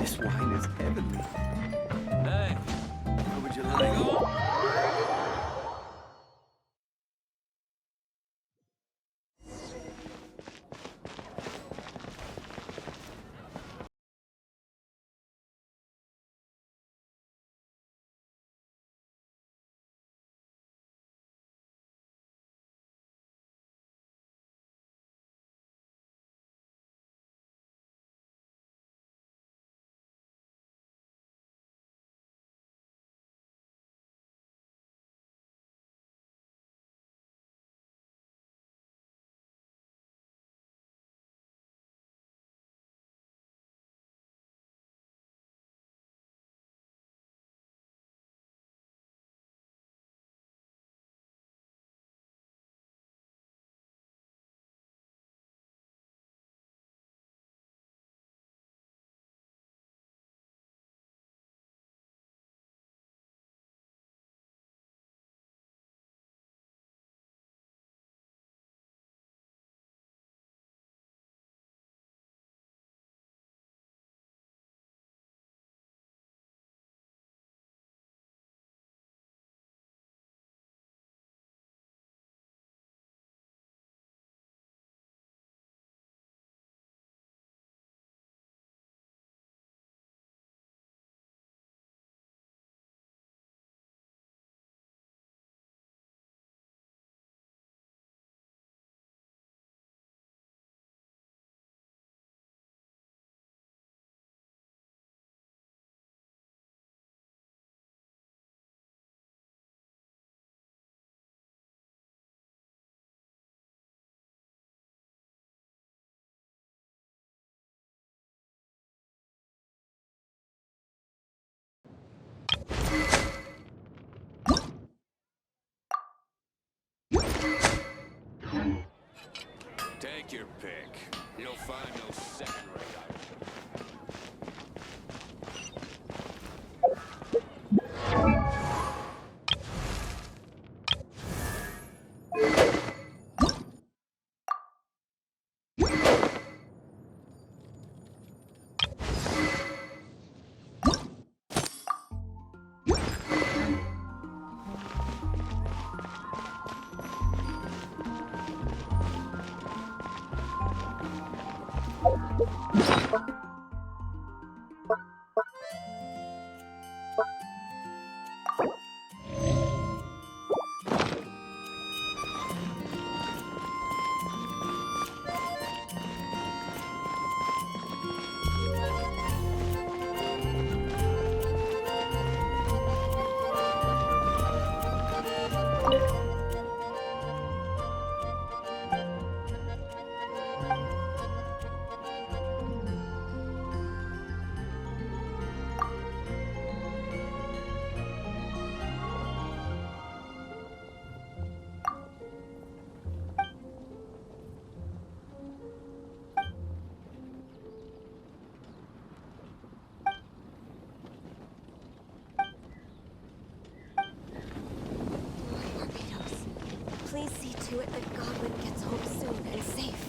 This wine is heavenly. Hey, Where would you like? go. Take your pick. You'll find no second-rate item. Please see to it that Godwin gets home soon and safe.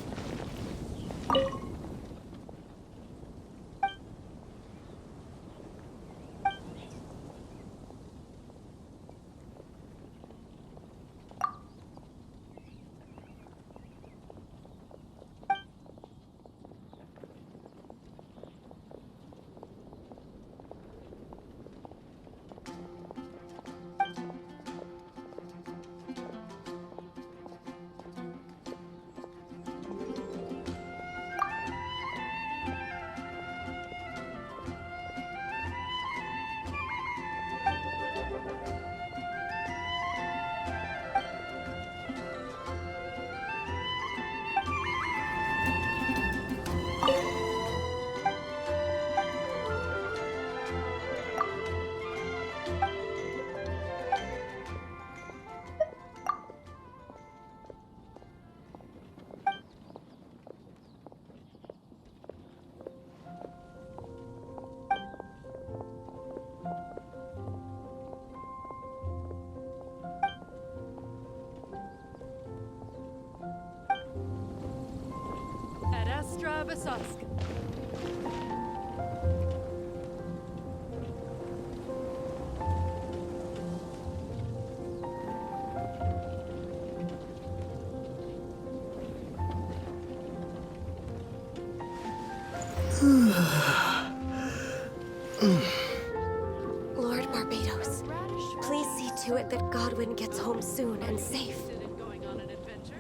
Ad Astra Vasask. home soon and safe. Interested in going on an adventure?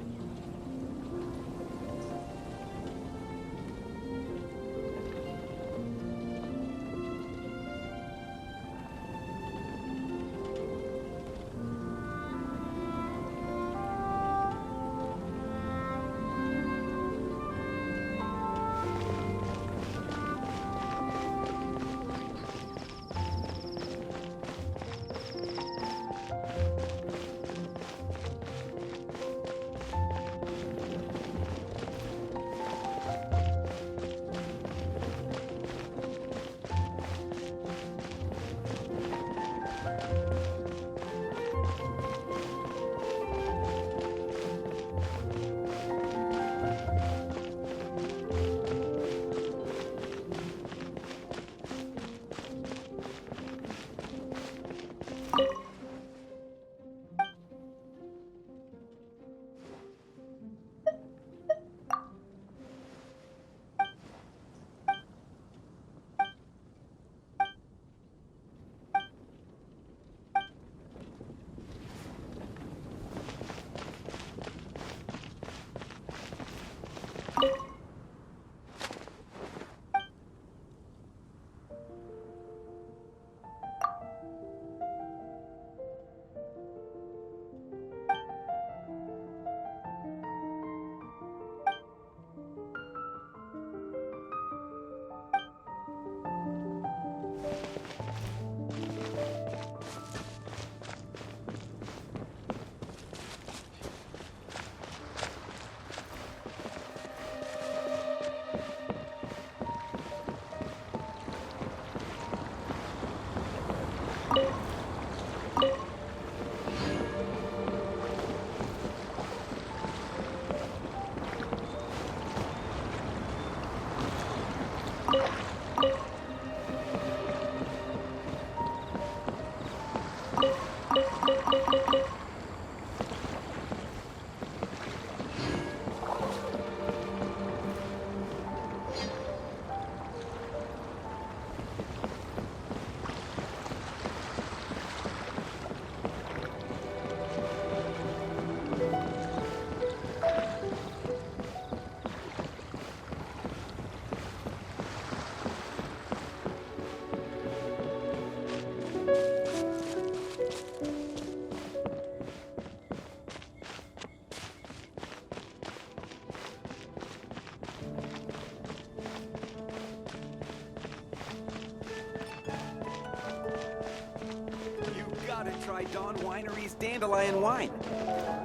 You gotta try Dawn Winery's dandelion wine.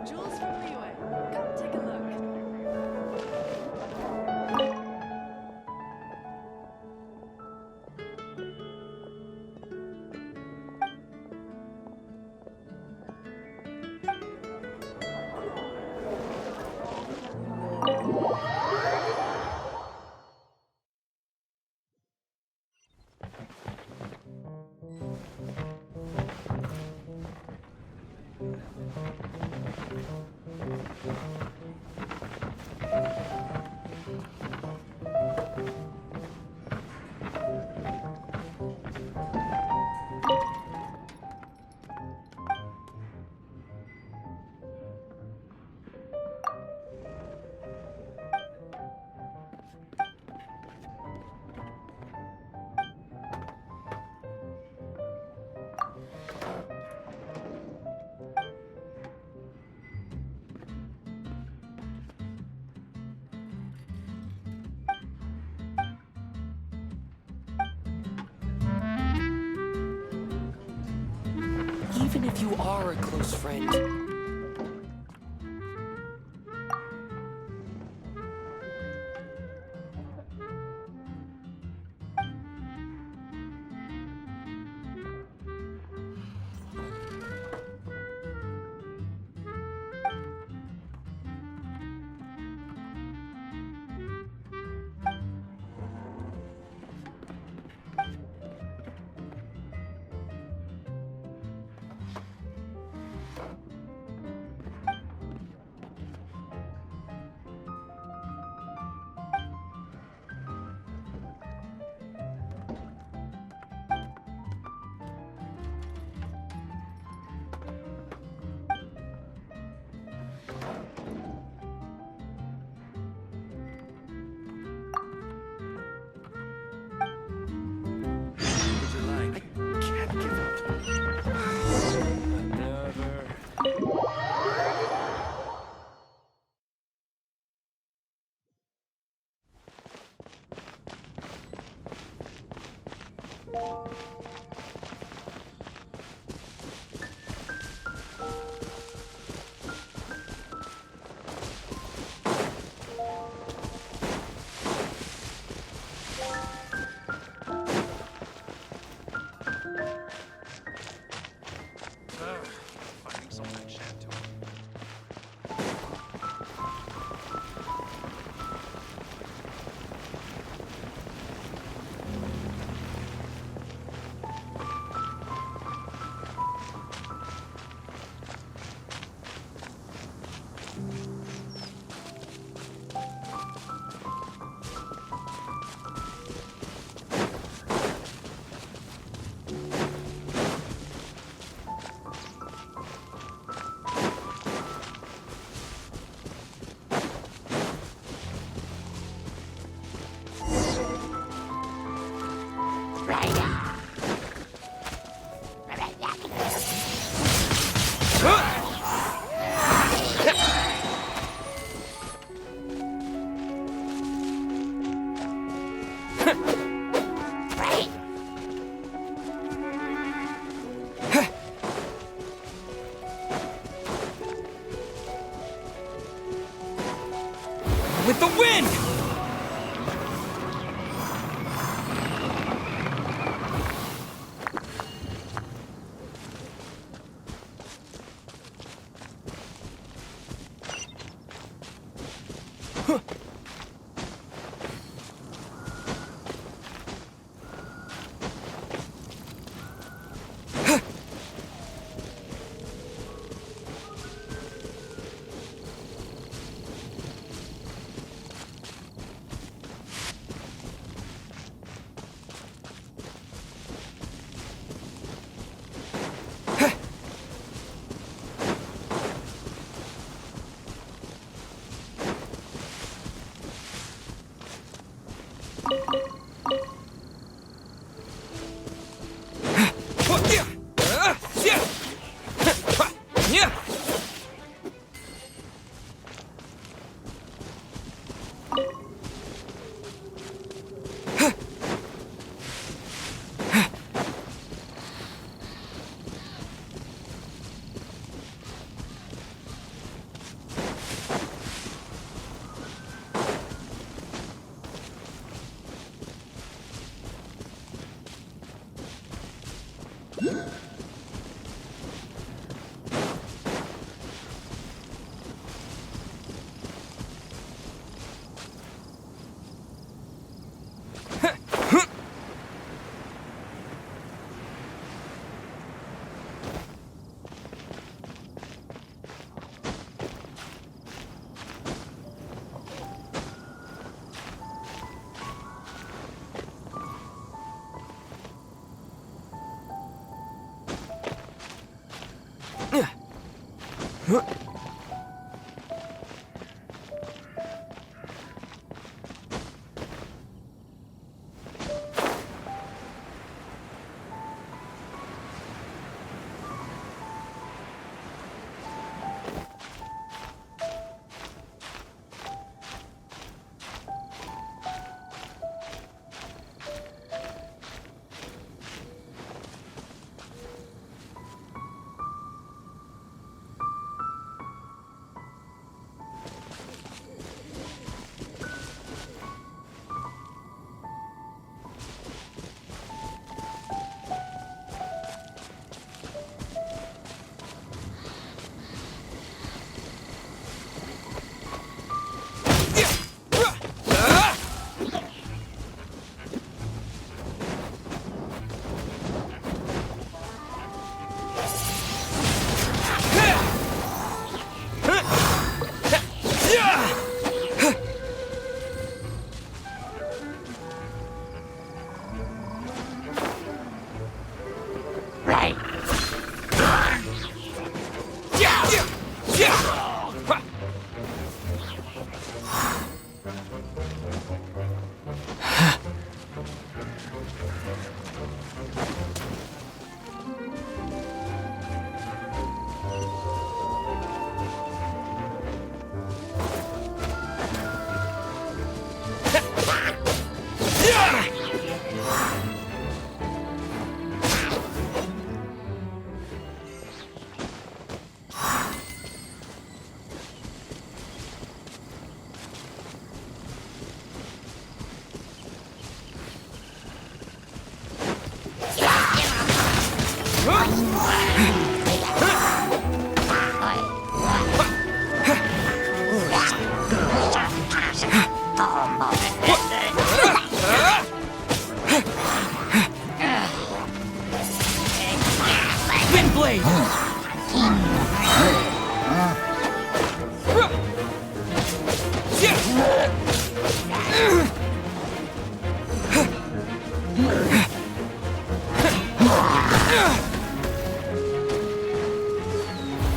Jules from Leeway. Come take a look. Even if you are a close friend, with the wind!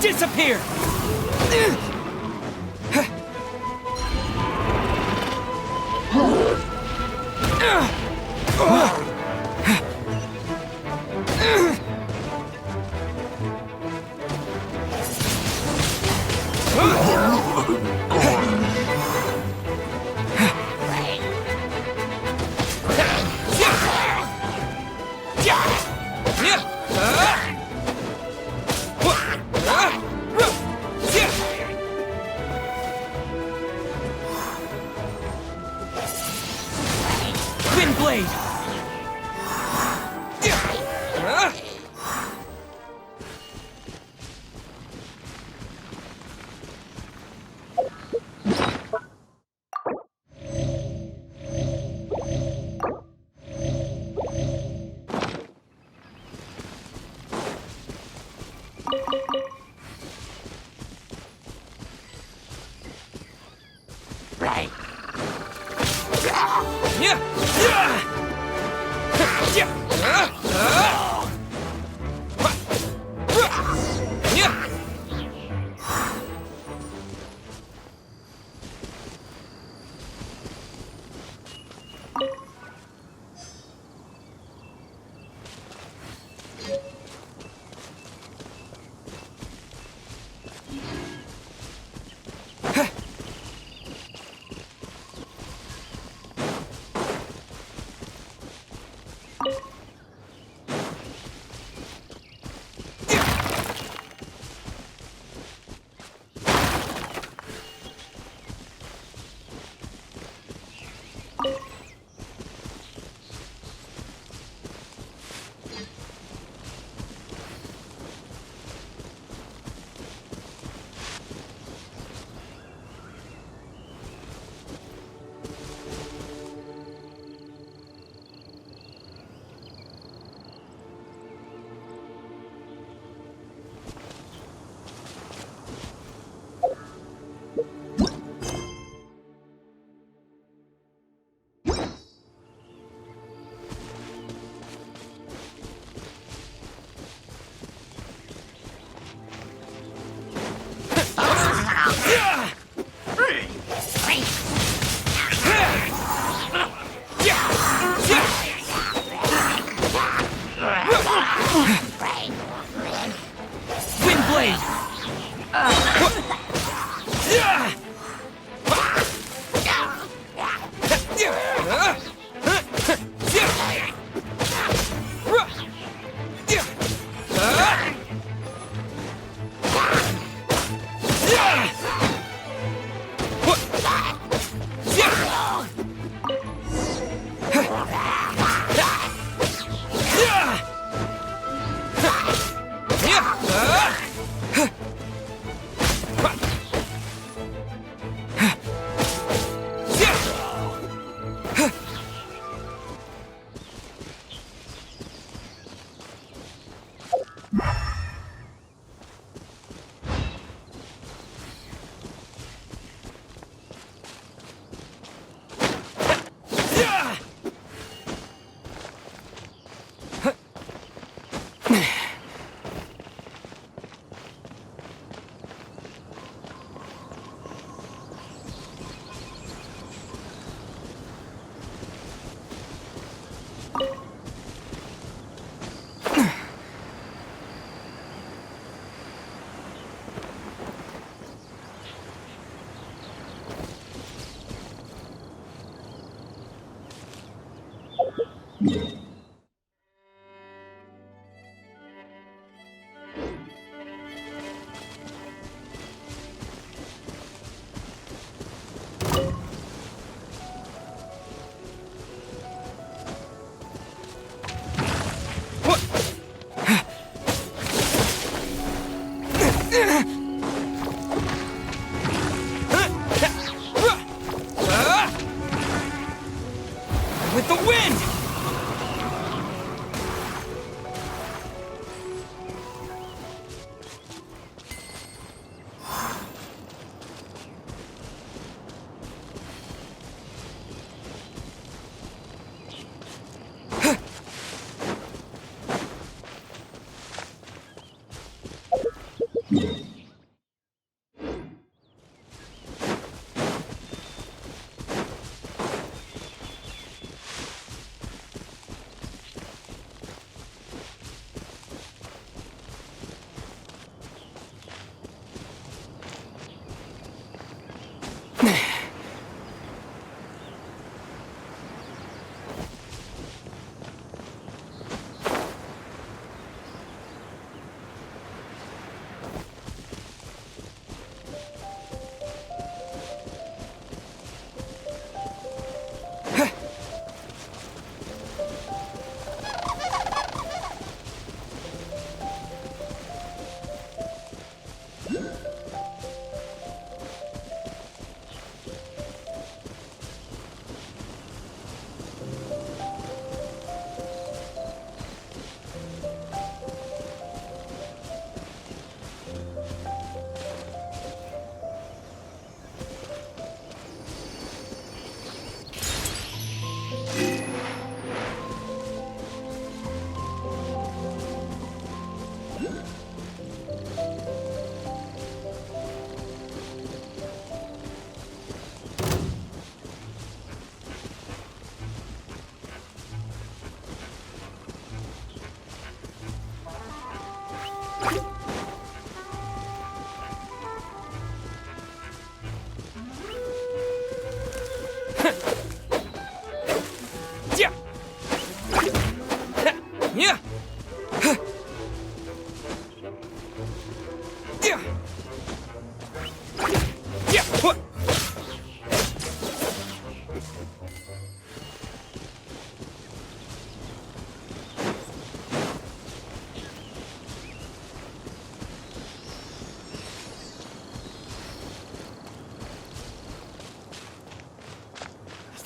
Disappear! blade! With the wind!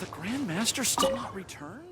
the Grandmaster still not returned?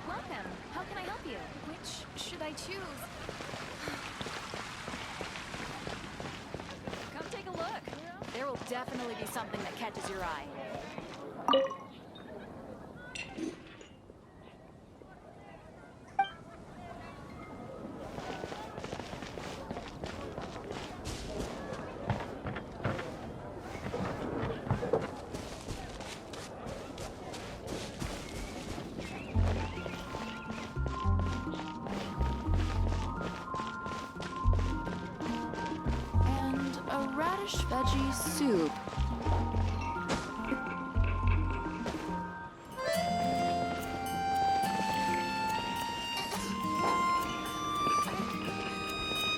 Welcome. How can I help you? Which should I choose? Come take a look. There will definitely be something that catches your eye. And a radish veggie soup.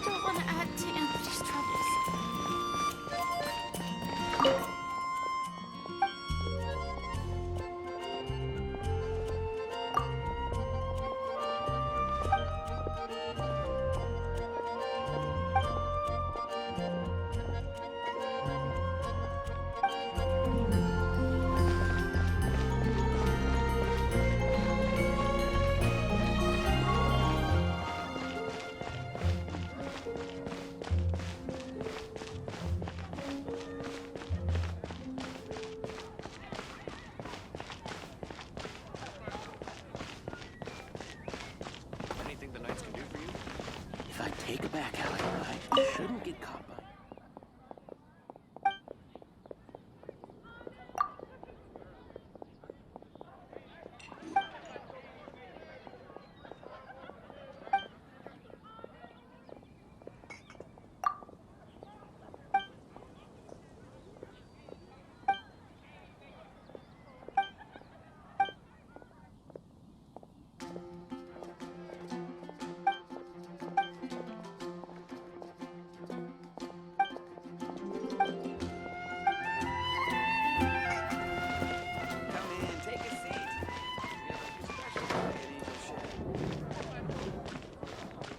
Don't want to add to Anthony's troubles. take a back alley, I shouldn't get caught by... Come in, take a seat. We have a few specials today at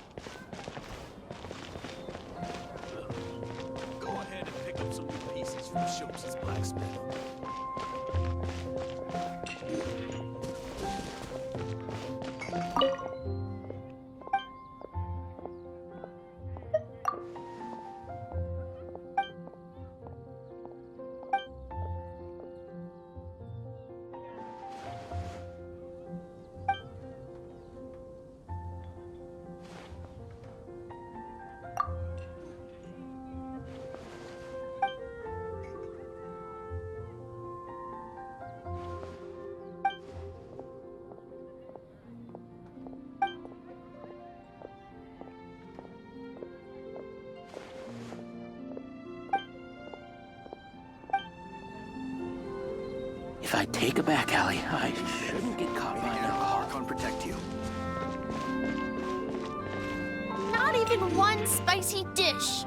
Angel Shed. Go ahead and pick up some new pieces from Schultz's blacksmith. If I take a back alley, I shouldn't get caught by an alcohol. Archon protect you. Not even one spicy dish.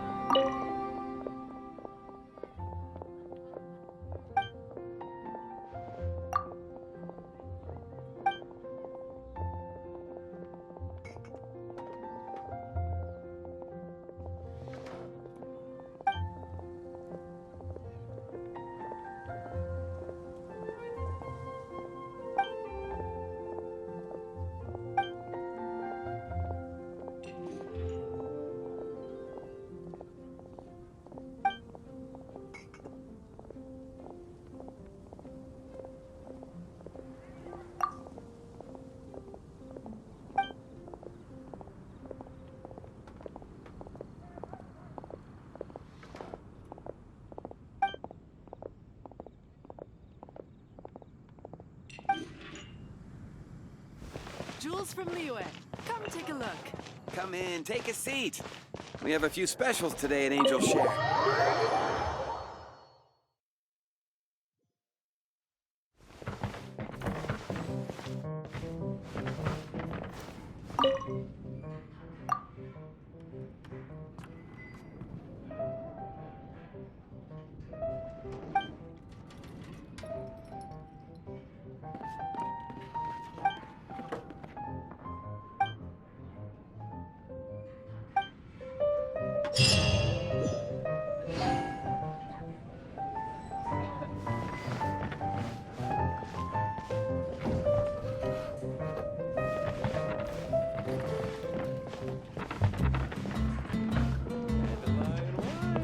Jules from Liyue. Come take a look. Come in, take a seat. We have a few specials today at Angel Shed.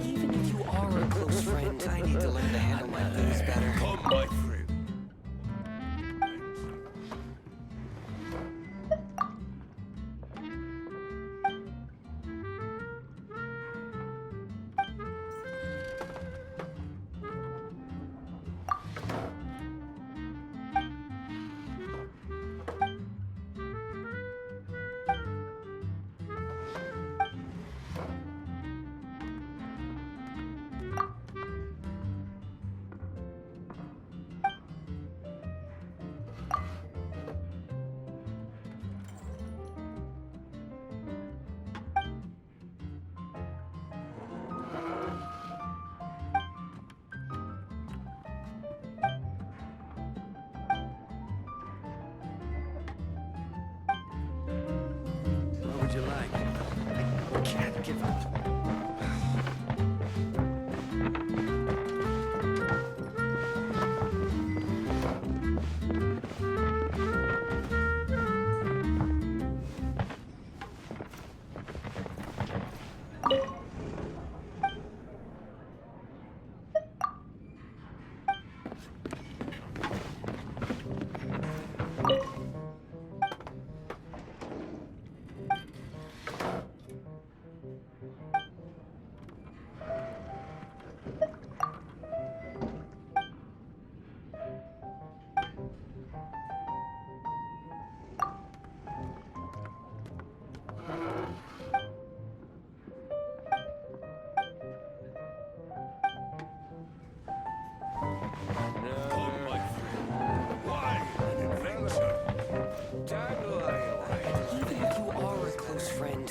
Even if you are a close friend, I need to learn to handle my things better. Come, my friend. What would you like? I can't give up.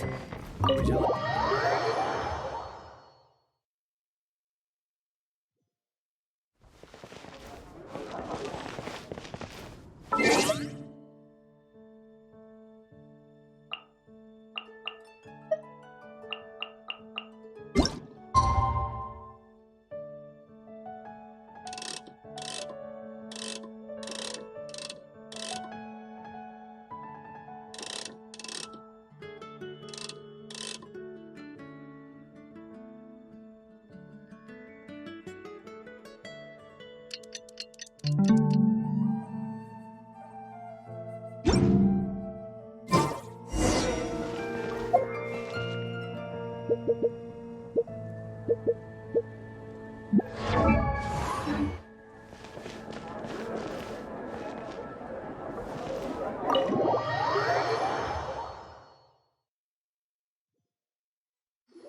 right.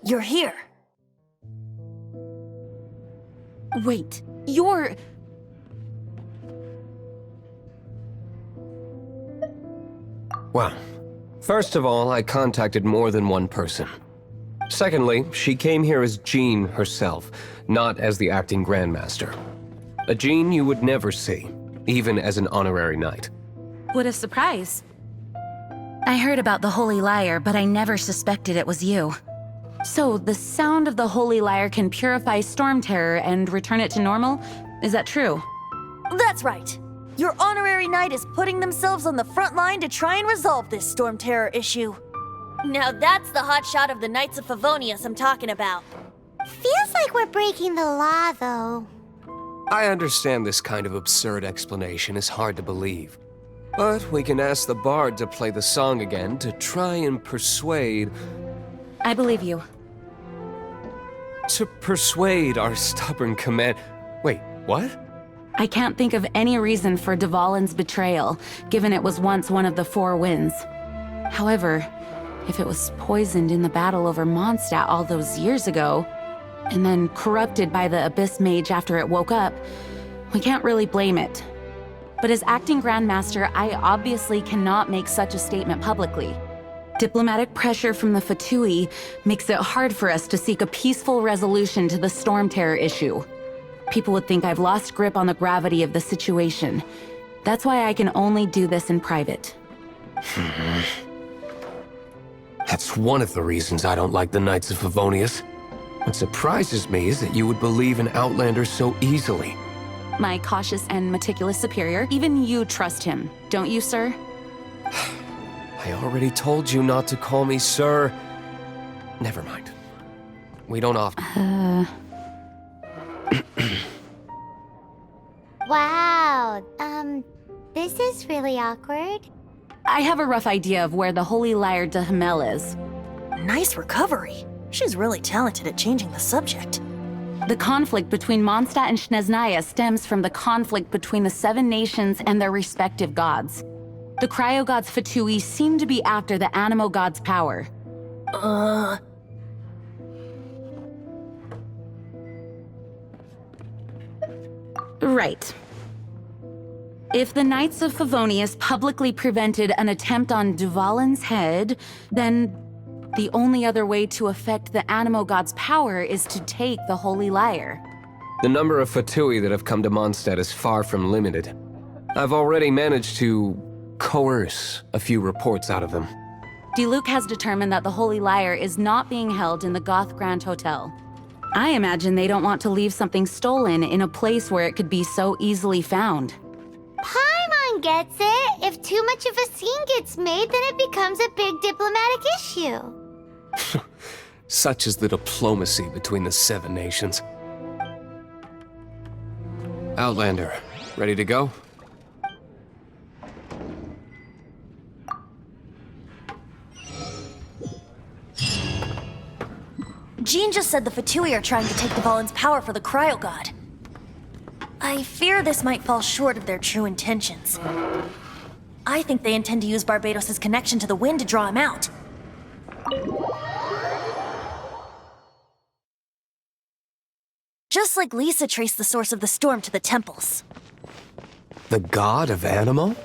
You're here. Wait, you're... Well, first of all, I contacted more than one person. Secondly, she came here as Jean herself, not as the acting Grandmaster. A Jean you would never see, even as an honorary knight. What a surprise. I heard about the Holy Lyre, but I never suspected it was you. So, the sound of the Holy Lyre can purify Storm Terror and return it to normal? Is that true? That's right. Your honorary knight is putting themselves on the front line to try and resolve this Storm Terror issue. Now that's the hot shot of the Knights of Favonius I'm talking about. Feels like we're breaking the law, though. I understand this kind of absurd explanation is hard to believe. But we can ask the bard to play the song again to try and persuade... I believe you. To persuade our stubborn command... Wait, what? I can't think of any reason for Dvalin's betrayal, given it was once one of the Four Winds. However, if it was poisoned in the battle over Mondstadt all those years ago, and then corrupted by the Abyss Mage after it woke up, we can't really blame it. But as acting Grandmaster, I obviously cannot make such a statement publicly. Diplomatic pressure from the Fatui makes it hard for us to seek a peaceful resolution to the Storm Terror issue. People would think I've lost grip on the gravity of the situation. That's why I can only do this in private. That's one of the reasons I don't like the Knights of Favonius. What surprises me is that you would believe in Outlanders so easily. My cautious and meticulous superior, even you trust him, don't you, sir? I already told you not to call me sir. Never mind. We don't often... Wow, this is really awkward. I have a rough idea of where the Holy Lyre de Himmel is. Nice recovery. She's really talented at changing the subject. The conflict between Mondstadt and Snezhnaya stems from the conflict between the Seven Nations and their respective gods. The cryo-gods Fatui seem to be after the Animo god's power. Right. If the Knights of Favonius publicly prevented an attempt on Dvalin's head, then the only other way to affect the Animo god's power is to take the Holy Lyre. The number of Fatui that have come to Mondstadt is far from limited. I've already managed to coerce a few reports out of them. Diluc has determined that the Holy Lyre is not being held in the Goth Grand Hotel. I imagine they don't want to leave something stolen in a place where it could be so easily found. Paimon gets it. If too much of a scene gets made, then it becomes a big diplomatic issue. Such is the diplomacy between the Seven Nations. Outlander, ready to go? Jean just said the Fatui are trying to take Dvalin's power for the Cryo God. I fear this might fall short of their true intentions. I think they intend to use Barbados' connection to the wind to draw him out. Just like Lisa traced the source of the storm to the temples. The god of Animo?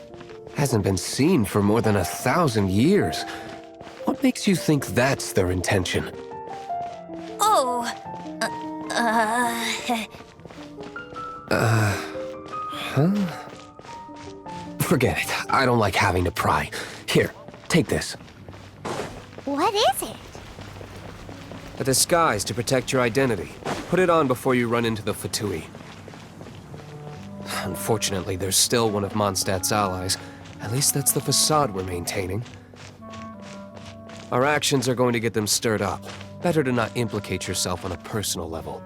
Hasn't been seen for more than 1,000 years. What makes you think that's their intention? Oh, Forget it. I don't like having to pry. Here, take this. What is it? A disguise to protect your identity. Put it on before you run into the Fatui. Unfortunately, there's still one of Mondstadt's allies. At least that's the facade we're maintaining. Our actions are going to get them stirred up. Better to not implicate yourself on a personal level.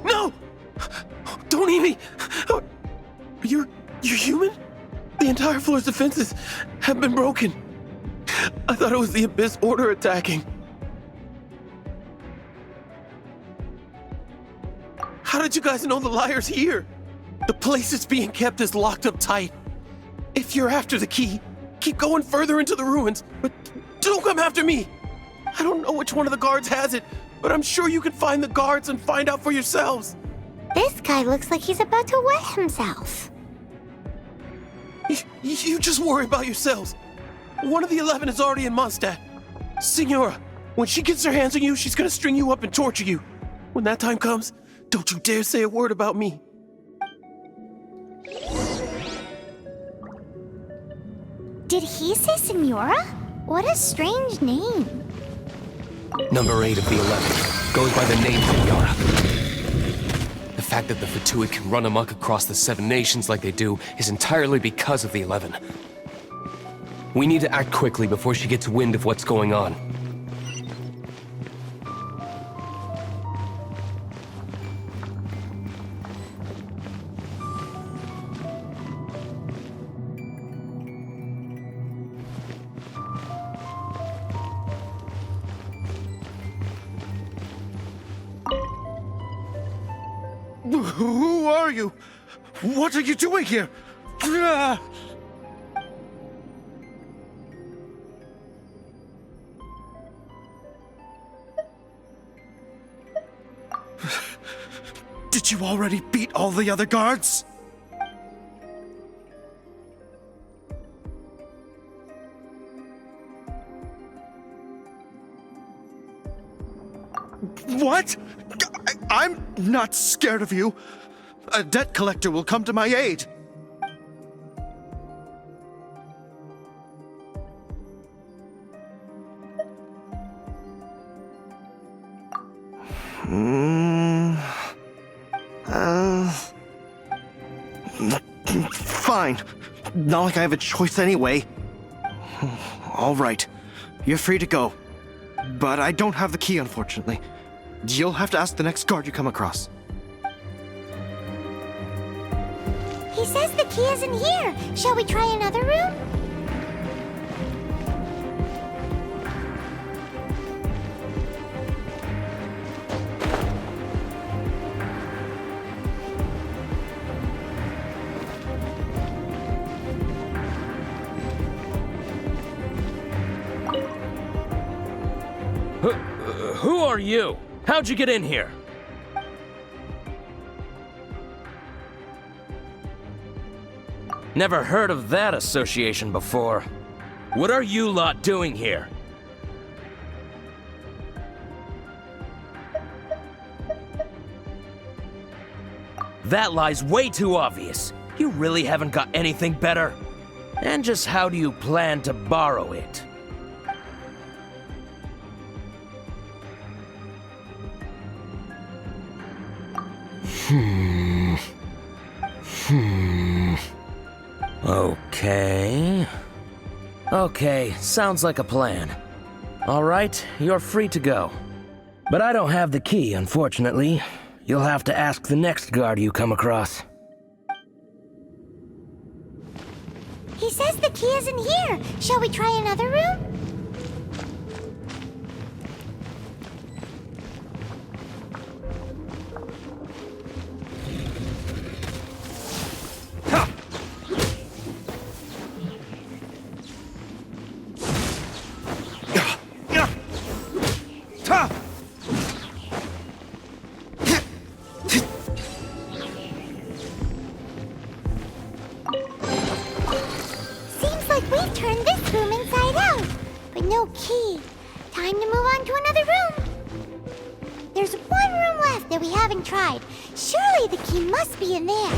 No! Don't eat me! You're human? The entire floor's defenses have been broken. I thought it was the Abyss Order attacking. How did you guys know the liar's here? The place it's being kept is locked up tight. If you're after the key, keep going further into the ruins, but don't come after me. I don't know which one of the guards has it, but I'm sure you can find the guards and find out for yourselves. This guy looks like he's about to wet himself. You just worry about yourselves. One of the 11 is already in Mondstadt. Signora, when she gets her hands on you, she's gonna string you up and torture you. When that time comes, don't you dare say a word about me. Did he say Senora? What a strange name. Number 8 of the 11 goes by the name Senora. The fact that the Fatuid can run amok across the 7 nations like they do is entirely because of the 11. We need to act quickly before she gets wind of what's going on. Who are you? What are you doing here? Did you already beat all the other guards? What? I'm not scared of you. A debt collector will come to my aid. Fine. Not like I have a choice anyway. All right. You're free to go. But I don't have the key, unfortunately. You'll have to ask the next guard you come across. He says the key isn't here. Shall we try another room? Who are you? How'd you get in here? Never heard of that association before. What are you lot doing here? That lie's way too obvious. You really haven't got anything better? And just how do you plan to borrow it? Okay, sounds like a plan. All right, you're free to go. But I don't have the key, unfortunately. You'll have to ask the next guard you come across. He says the key isn't here. Shall we try another room? We've turned this room inside out, but no key. Time to move on to another room. There's one room left that we haven't tried. Surely the key must be in there.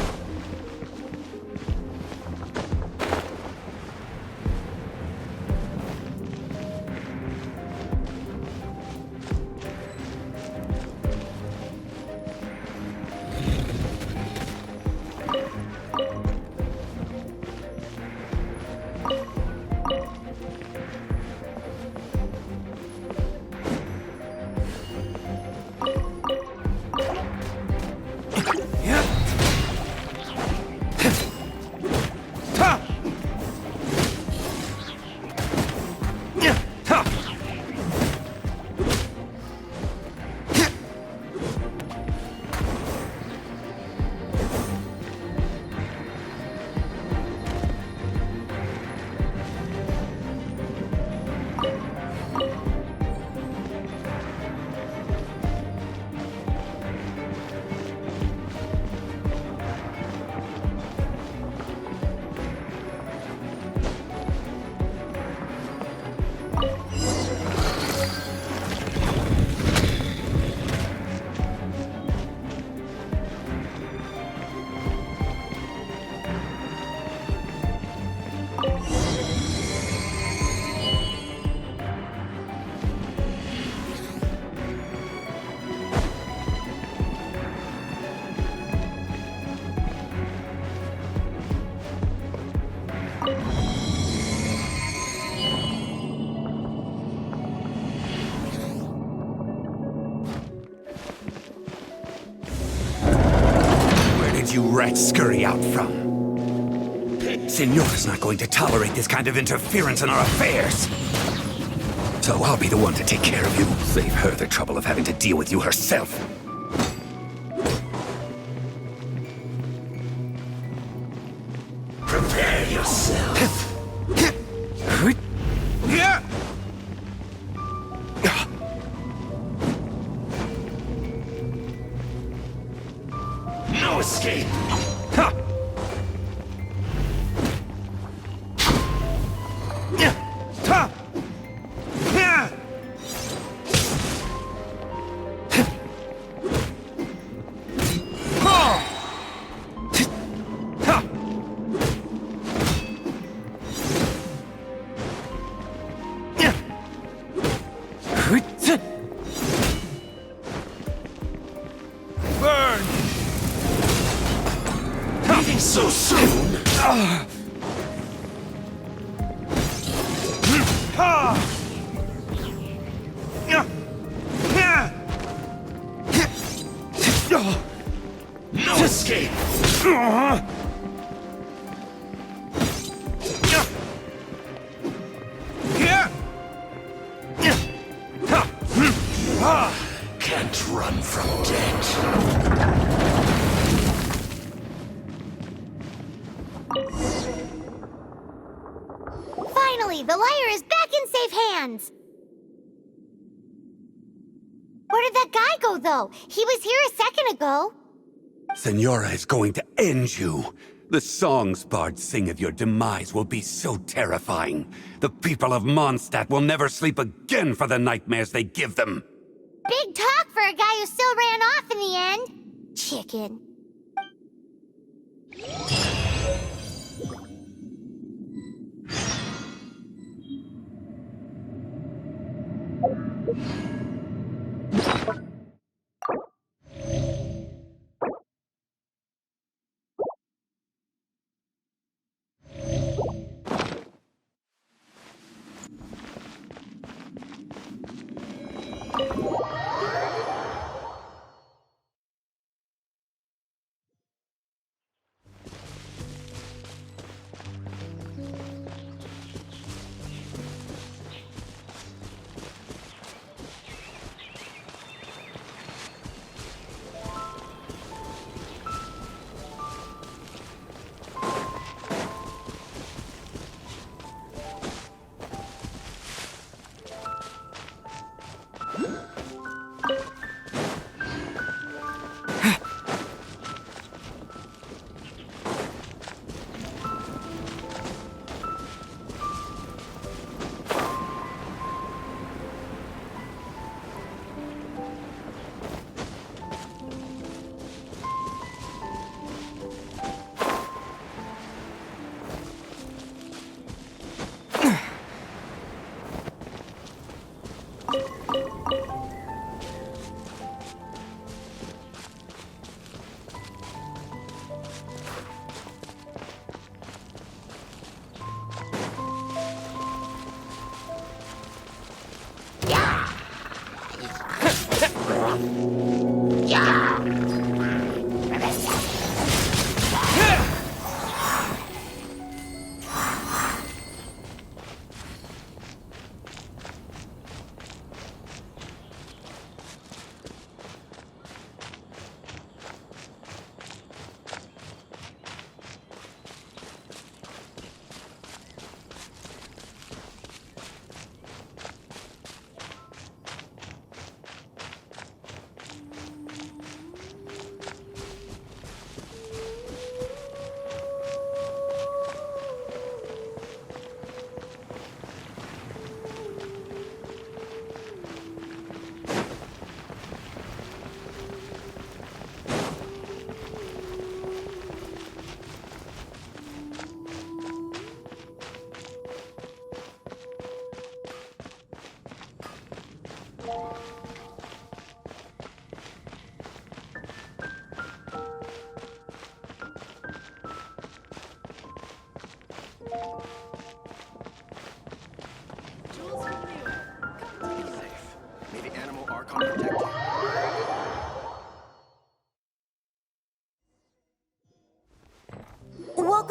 You rats scurry out from? Signora's not going to tolerate this kind of interference in our affairs. So I'll be the one to take care of you. Save her the trouble of having to deal with you herself. Prepare yourself. No escape! Ha! Ha! Burn! Leaving so soon? No escape! Can't run from death. Finally, the liar is back in safe hands! Where did that guy go, though? He was here a second ago. Signora is going to end you. The songs bards sing of your demise will be so terrifying. The people of Mondstadt will never sleep again for the nightmares they give them. Big talk for a guy who still ran off in the end. Chicken.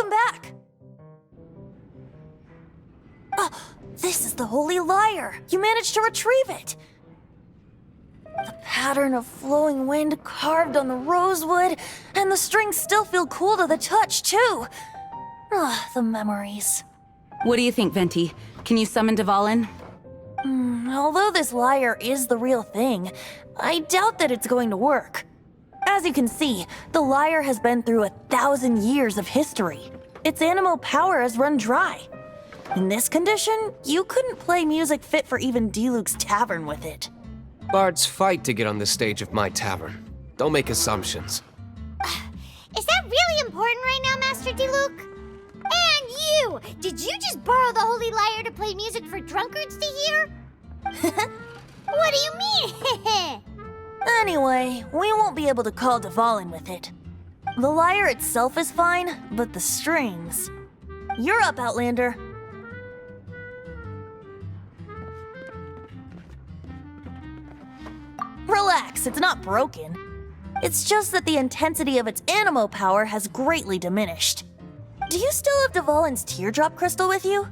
Welcome back! Oh, this is the Holy Lyre! You managed to retrieve it! The pattern of flowing wind carved on the rosewood, and the strings still feel cool to the touch, too! Ah, the memories. What do you think, Venti? Can you summon Dvalin? Although this lyre is the real thing, I doubt that it's going to work. As you can see, the lyre has been through 1,000 years of history. Its animal power has run dry. In this condition, you couldn't play music fit for even Diluc's tavern with it. Bards fight to get on the stage of my tavern. Don't make assumptions. Is that really important right now, Master Diluc? And you! Did you just borrow the Holy Lyre to play music for drunkards to hear? What do you mean? Anyway, we won't be able to call Dvalin with it. The lyre itself is fine, but the strings... You're up, Outlander. Relax, it's not broken. It's just that the intensity of its animo power has greatly diminished. Do you still have Dvalin's teardrop crystal with you?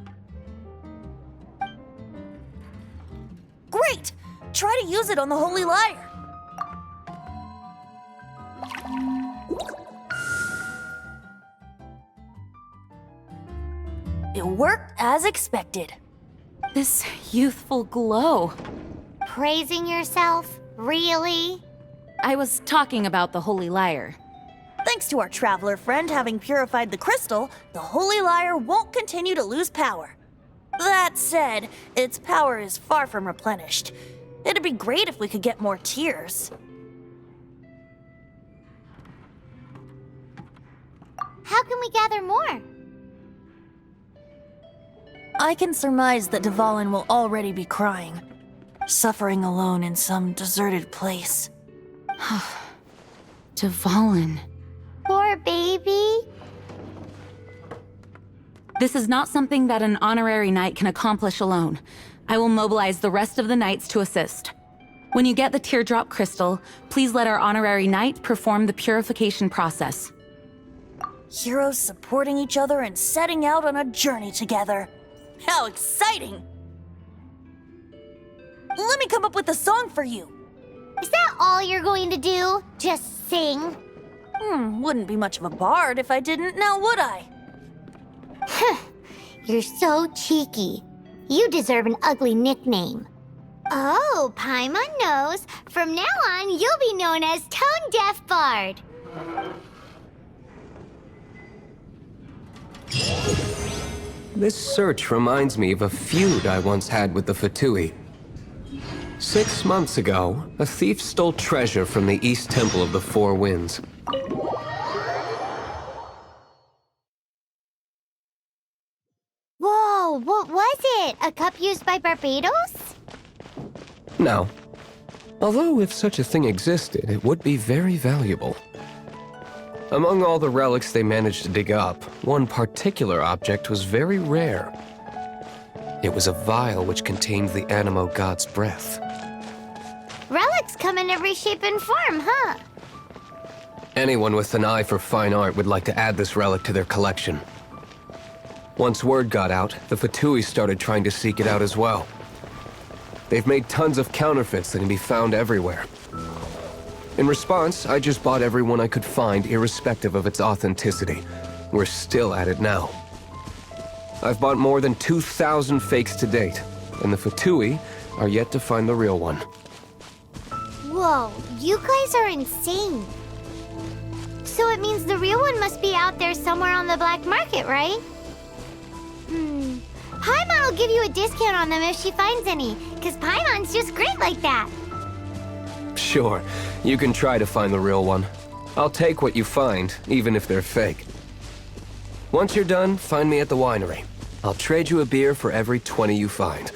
Great! Try to use it on the Holy Lyre. It worked as expected. This youthful glow. Praising yourself? Really? I was talking about the Holy Lyre. Thanks to our traveler friend having purified the crystal, the Holy Lyre won't continue to lose power. That said, its power is far from replenished. It'd be great if we could get more tears. How can we gather more? I can surmise that Dvalin will already be crying, suffering alone in some deserted place. Dvalin. Poor baby. This is not something that an honorary knight can accomplish alone. I will mobilize the rest of the knights to assist. When you get the teardrop crystal, please let our honorary knight perform the purification process. Heroes supporting each other and setting out on a journey together. How exciting! Let me come up with a song for you. Is that all you're going to do? Just sing? Wouldn't be much of a bard if I didn't, now would I? You're so cheeky. You deserve an ugly nickname. Oh, Paimon knows. From now on, you'll be known as Tone Deaf Bard. This search reminds me of a feud I once had with the Fatui. 6 months ago, a thief stole treasure from the East Temple of the Four Winds. Whoa, what was it? A cup used by Barbados? No. Although if such a thing existed, it would be very valuable. Among all the relics they managed to dig up, one particular object was very rare. It was a vial which contained the Animo god's breath. Relics come in every shape and form, huh? Anyone with an eye for fine art would like to add this relic to their collection. Once word got out, the Fatui started trying to seek it out as well. They've made tons of counterfeits that can be found everywhere. In response, I just bought every one I could find, irrespective of its authenticity. We're still at it now. I've bought more than 2,000 fakes to date, and the Fatui are yet to find the real one. Whoa, you guys are insane. So it means the real one must be out there somewhere on the black market, right? Paimon will give you a discount on them if she finds any, because Paimon's just great like that. Sure, you can try to find the real one. I'll take what you find, even if they're fake. Once you're done, find me at the winery. I'll trade you a beer for every 20 you find.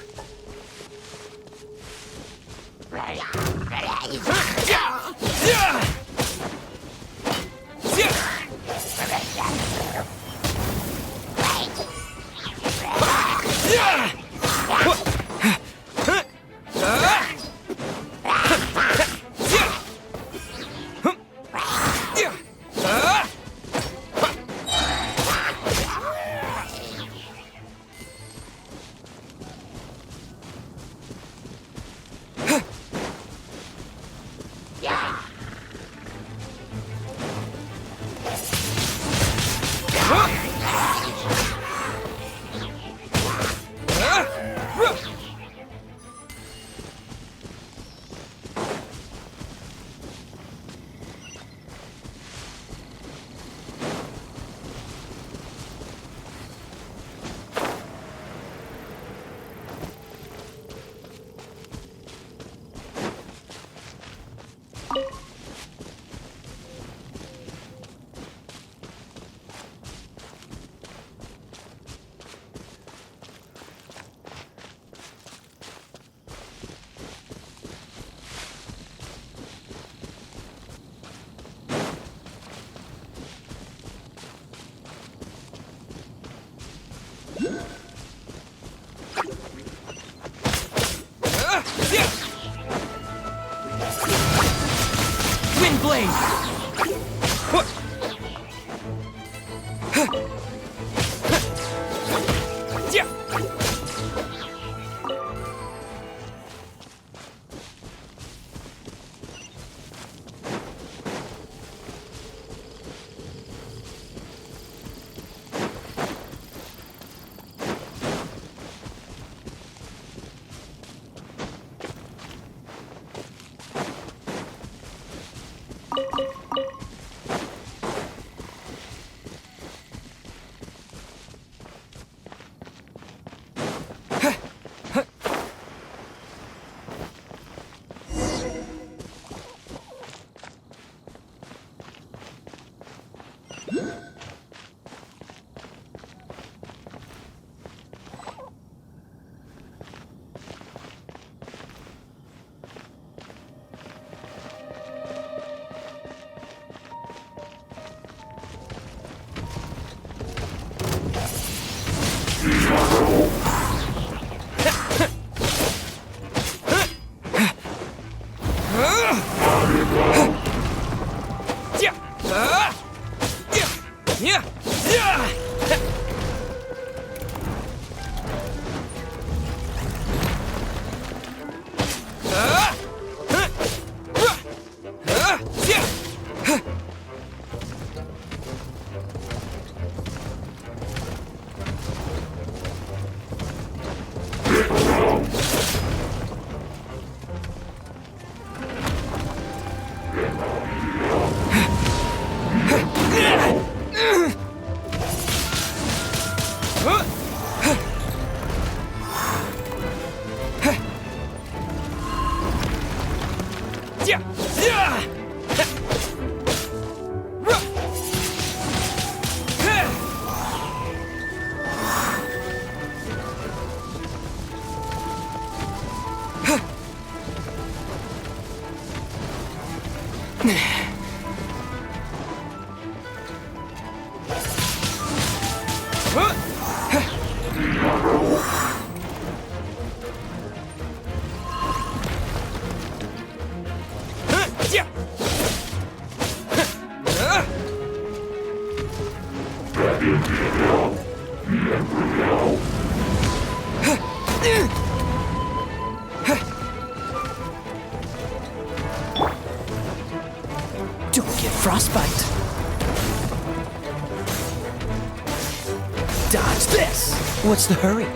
Don't get frostbite. Dodge this! What's the hurry?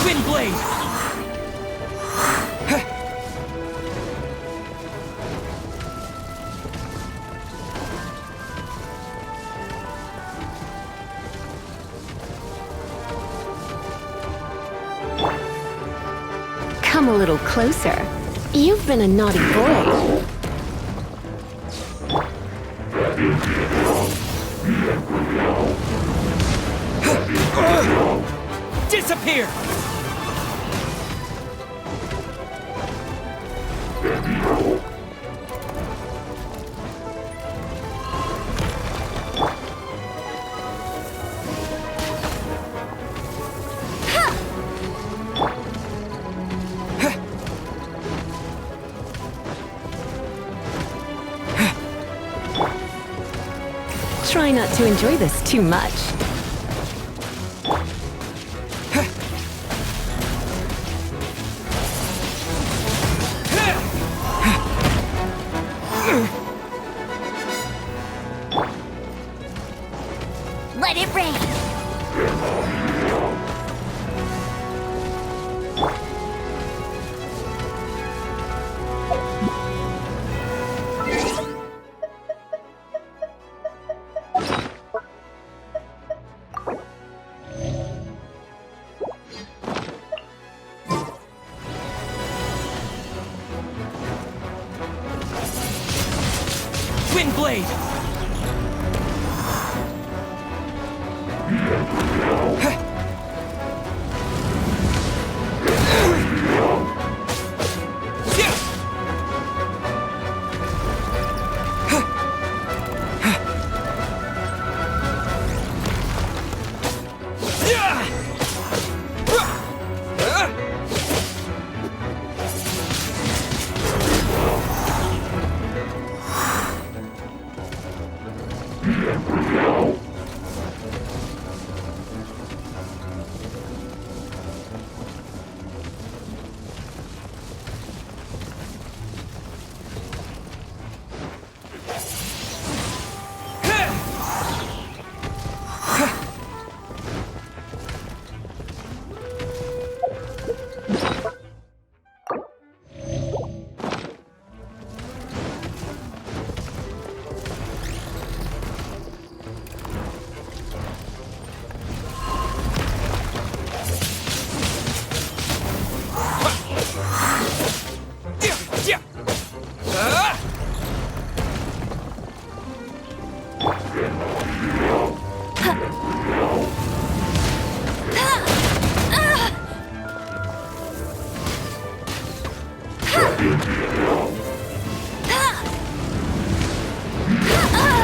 Wind blade! Come a little closer. You've been a naughty boy. Disappear! Try not to enjoy this too much. Let it rain! Wind blade!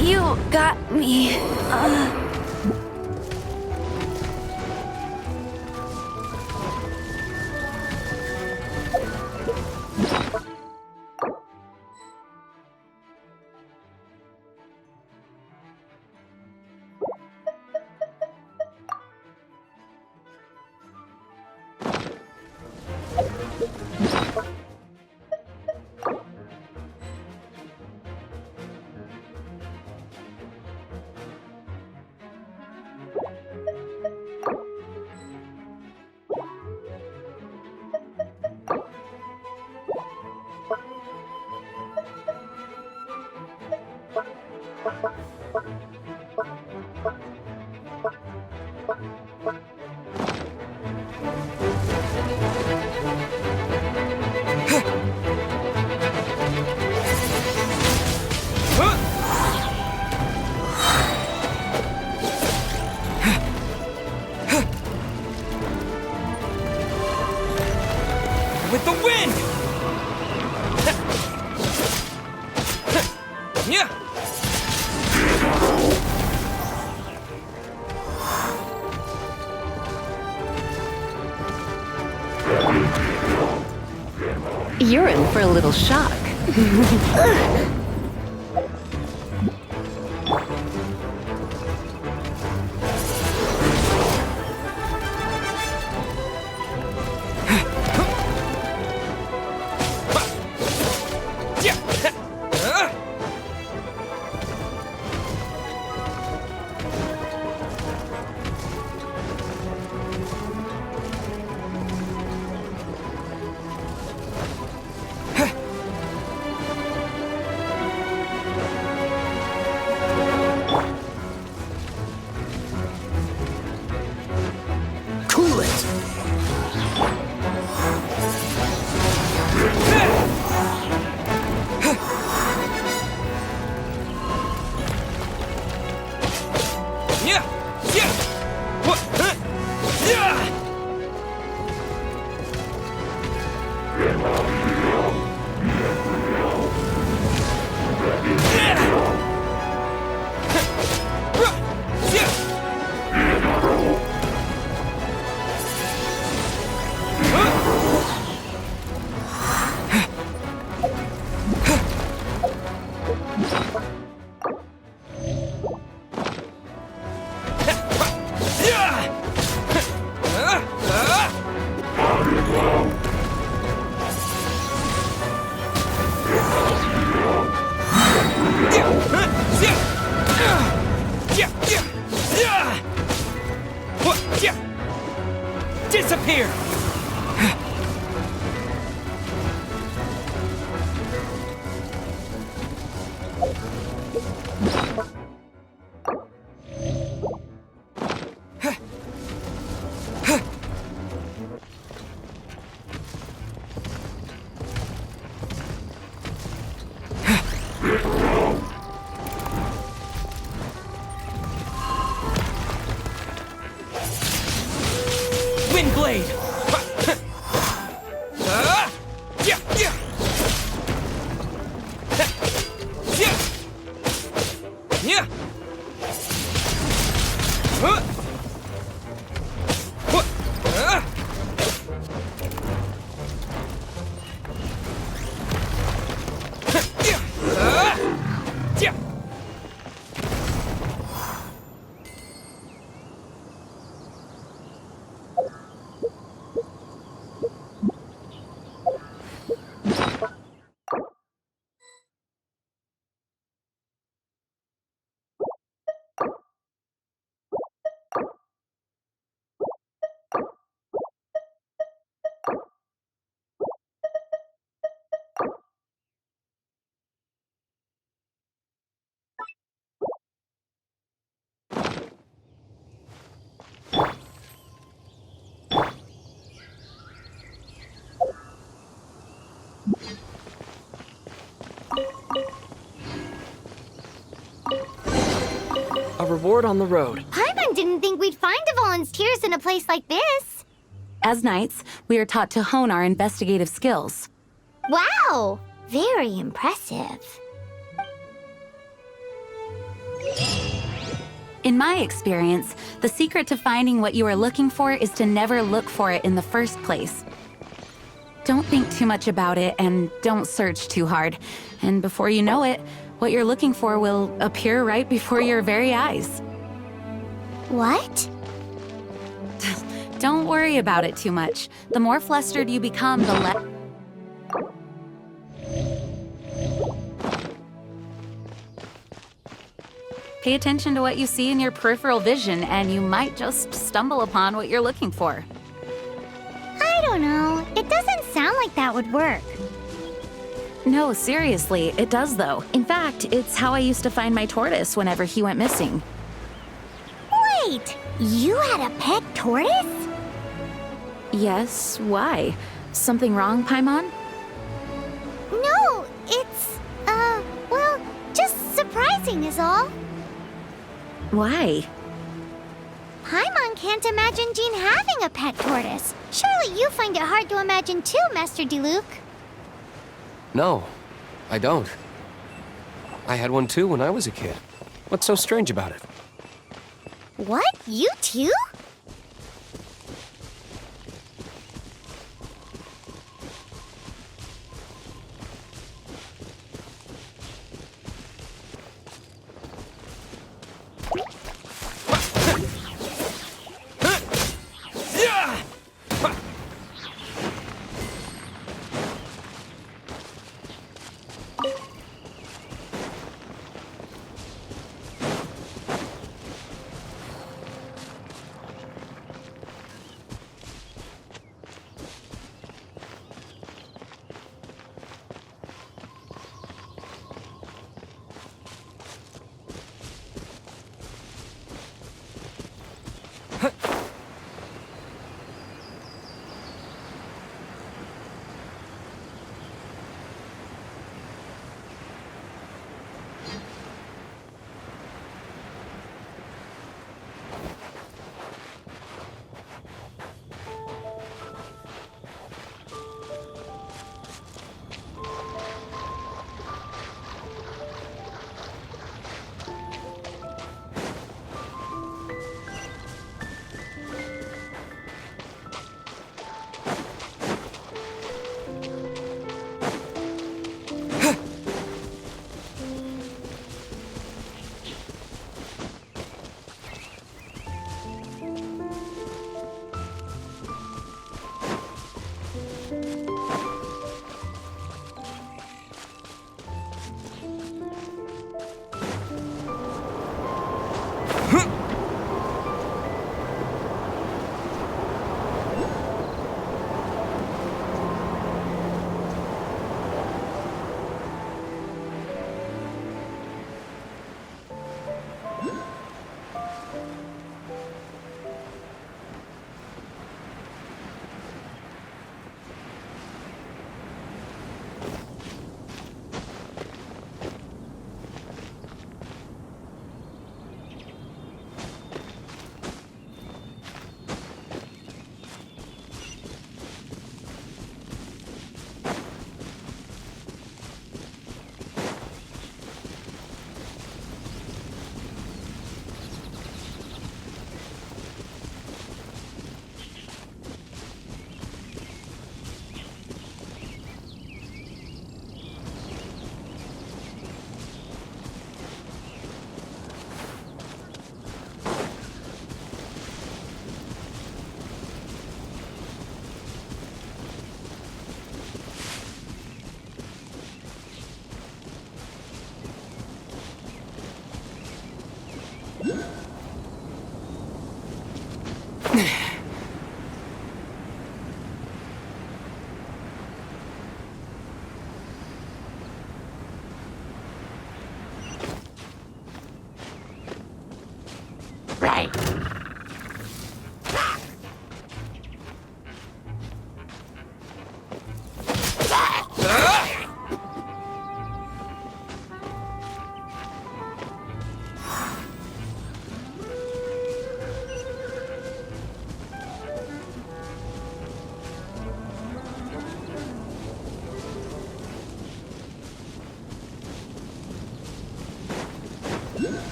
You got me. With the wind! Yeah! You're in for a little shock. Cool it! Yeah! Yeah! What? Yeah! Disappear! Windblade! A reward on the road. Paimon didn't think we'd find Devalin's tears in a place like this. As knights, we are taught to hone our investigative skills. Wow! Very impressive. In my experience, the secret to finding what you are looking for is to never look for it in the first place. Don't think too much about it and don't search too hard. And before you know it, what you're looking for will appear right before your very eyes. What? Don't worry about it too much. The more flustered you become, the less... Pay attention to what you see in your peripheral vision, and you might just stumble upon what you're looking for. I don't know. It doesn't sound like that would work. No, seriously, it does though. In fact, it's how I used to find my tortoise whenever he went missing. Wait! You had a pet tortoise? Yes, why? Something wrong, Paimon? No, it's, well, just surprising is all. Why? Paimon can't imagine Jean having a pet tortoise. Surely you find it hard to imagine too, Master Diluc. No, I don't. I had one too when I was a kid. What's so strange about it? What? You too?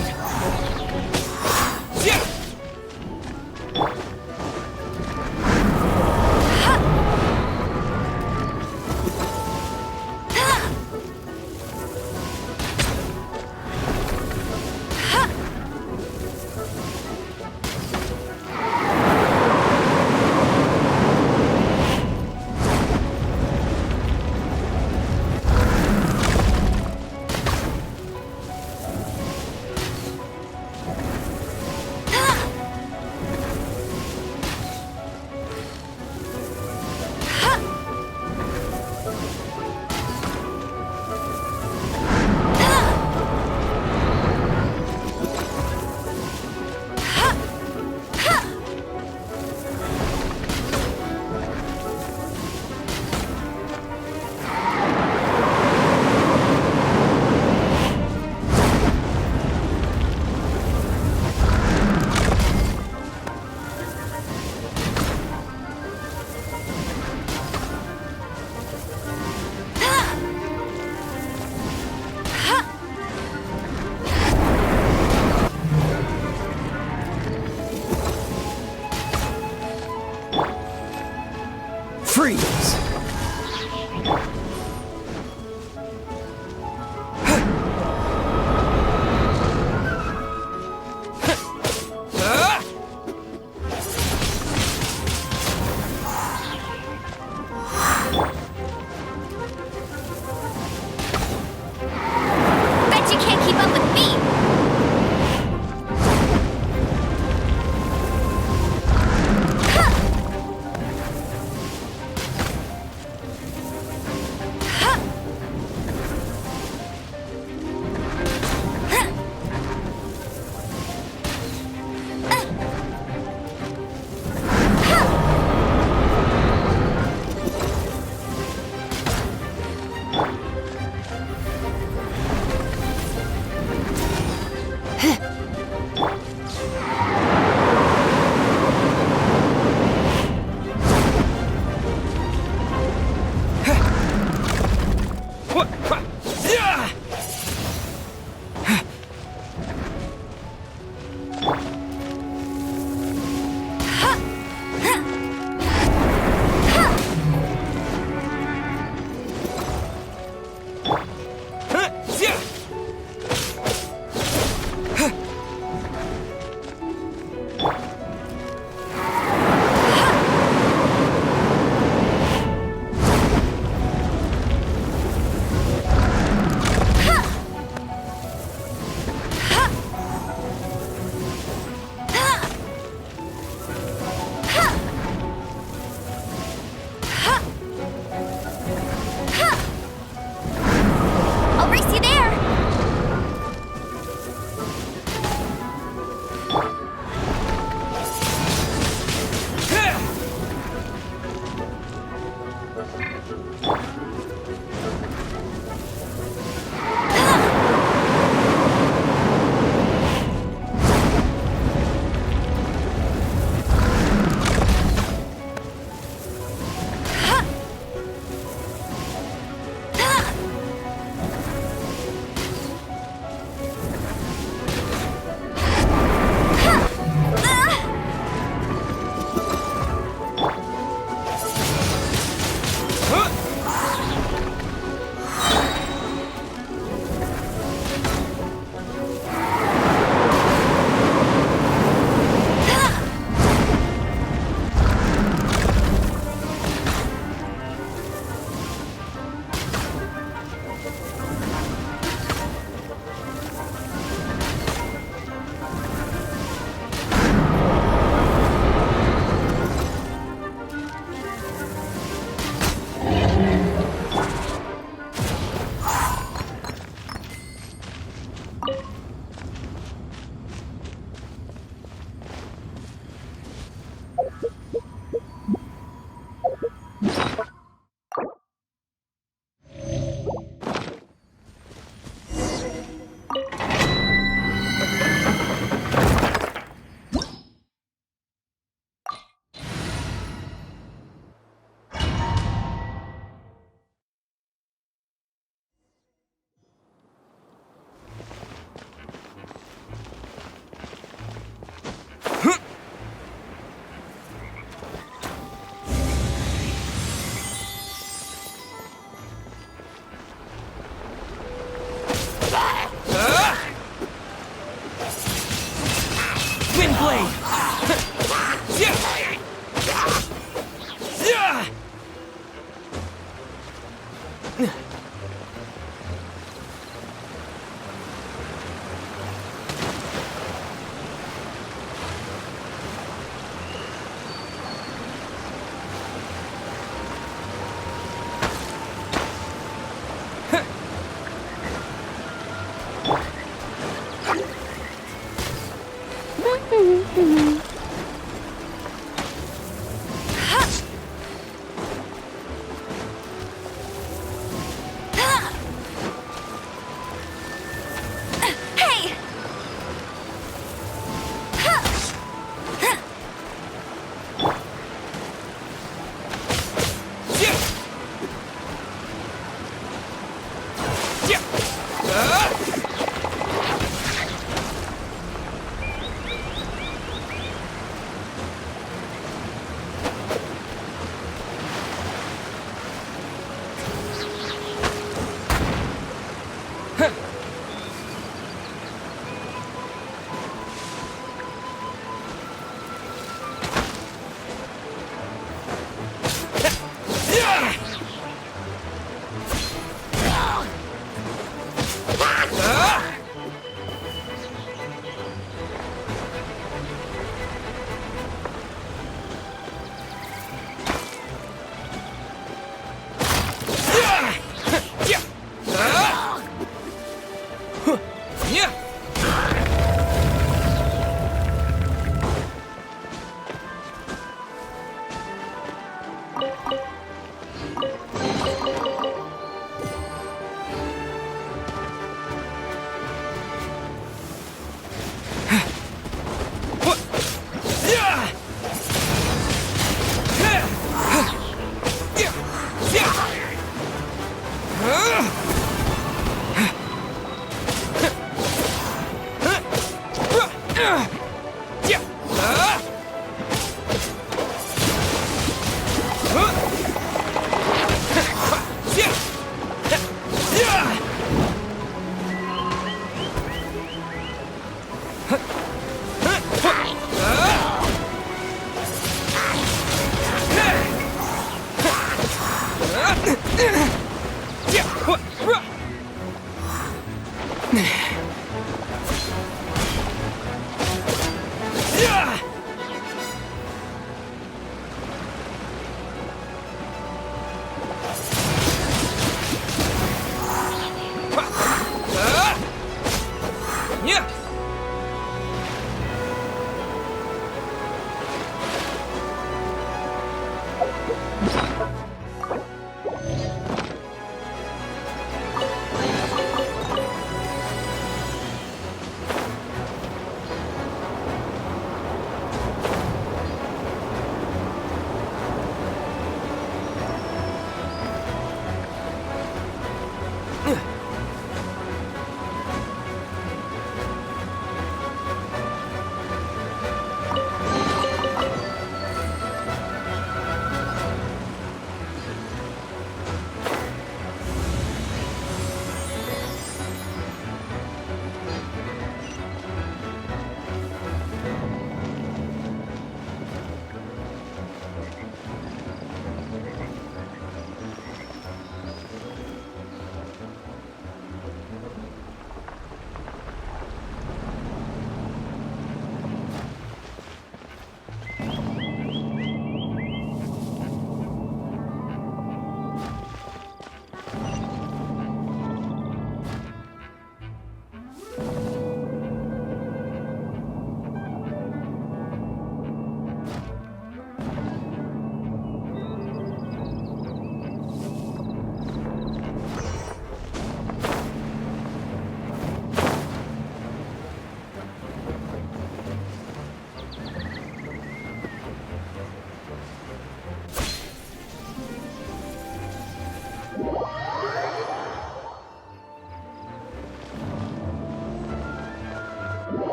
right.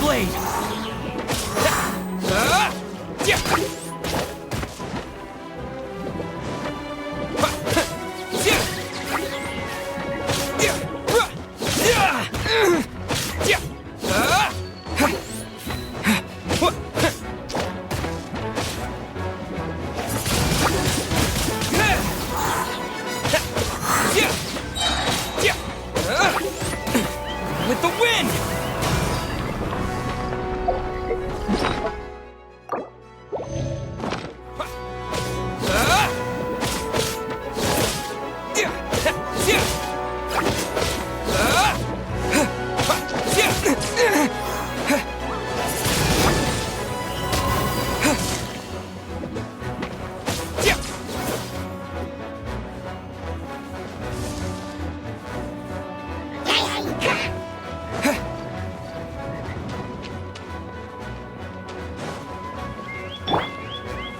blade! With the wind!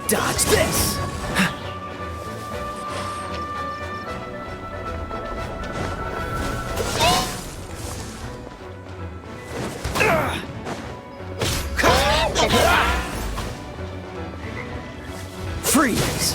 Dodge this! Freeze!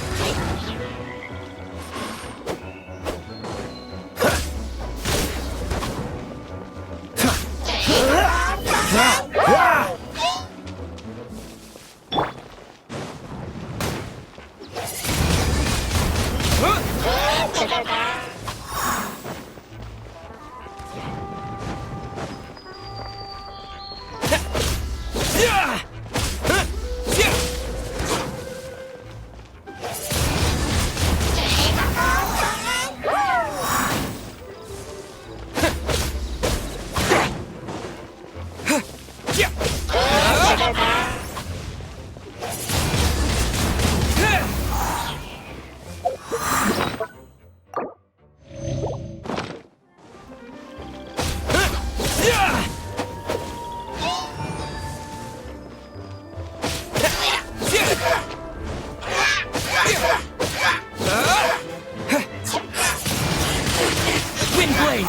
Wind blade!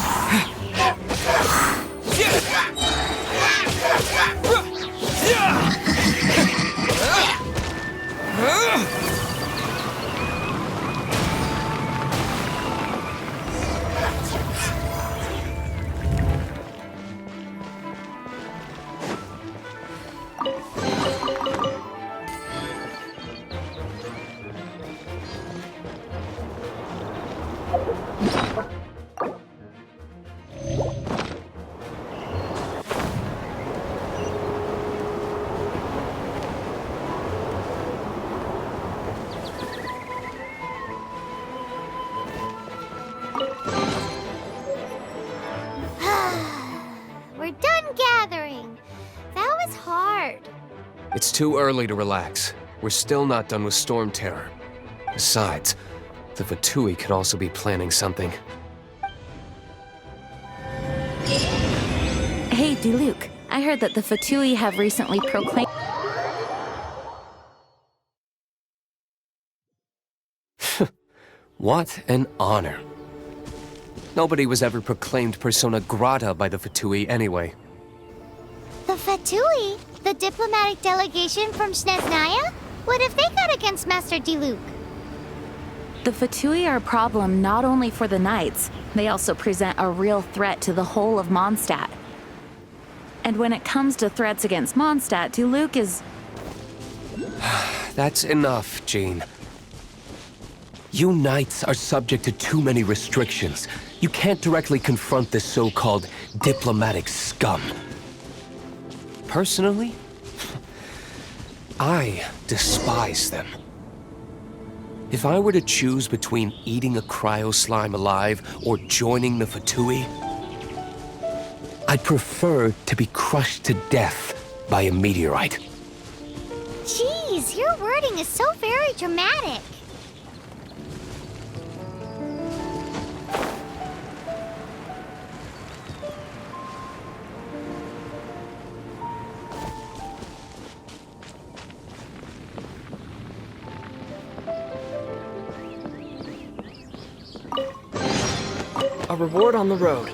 We're done gathering. That was hard. It's too early to relax. We're still not done with Storm Terror. Besides, the Fatui could also be planning something. Hey, Diluc. I heard that the Fatui have recently proclaimed... What an honor. Nobody was ever proclaimed persona grata by the Fatui anyway. The Fatui? The diplomatic delegation from Snezhnaya? What have they got against Master Diluc? The Fatui are a problem not only for the Knights, they also present a real threat to the whole of Mondstadt. And when it comes to threats against Mondstadt, Diluc is... That's enough, Jean. You Knights are subject to too many restrictions. You can't directly confront this so-called diplomatic scum. Personally, I despise them. If I were to choose between eating a cryo slime alive or joining the Fatui, I'd prefer to be crushed to death by a meteorite. Jeez, your wording is so very dramatic. A reward on the road.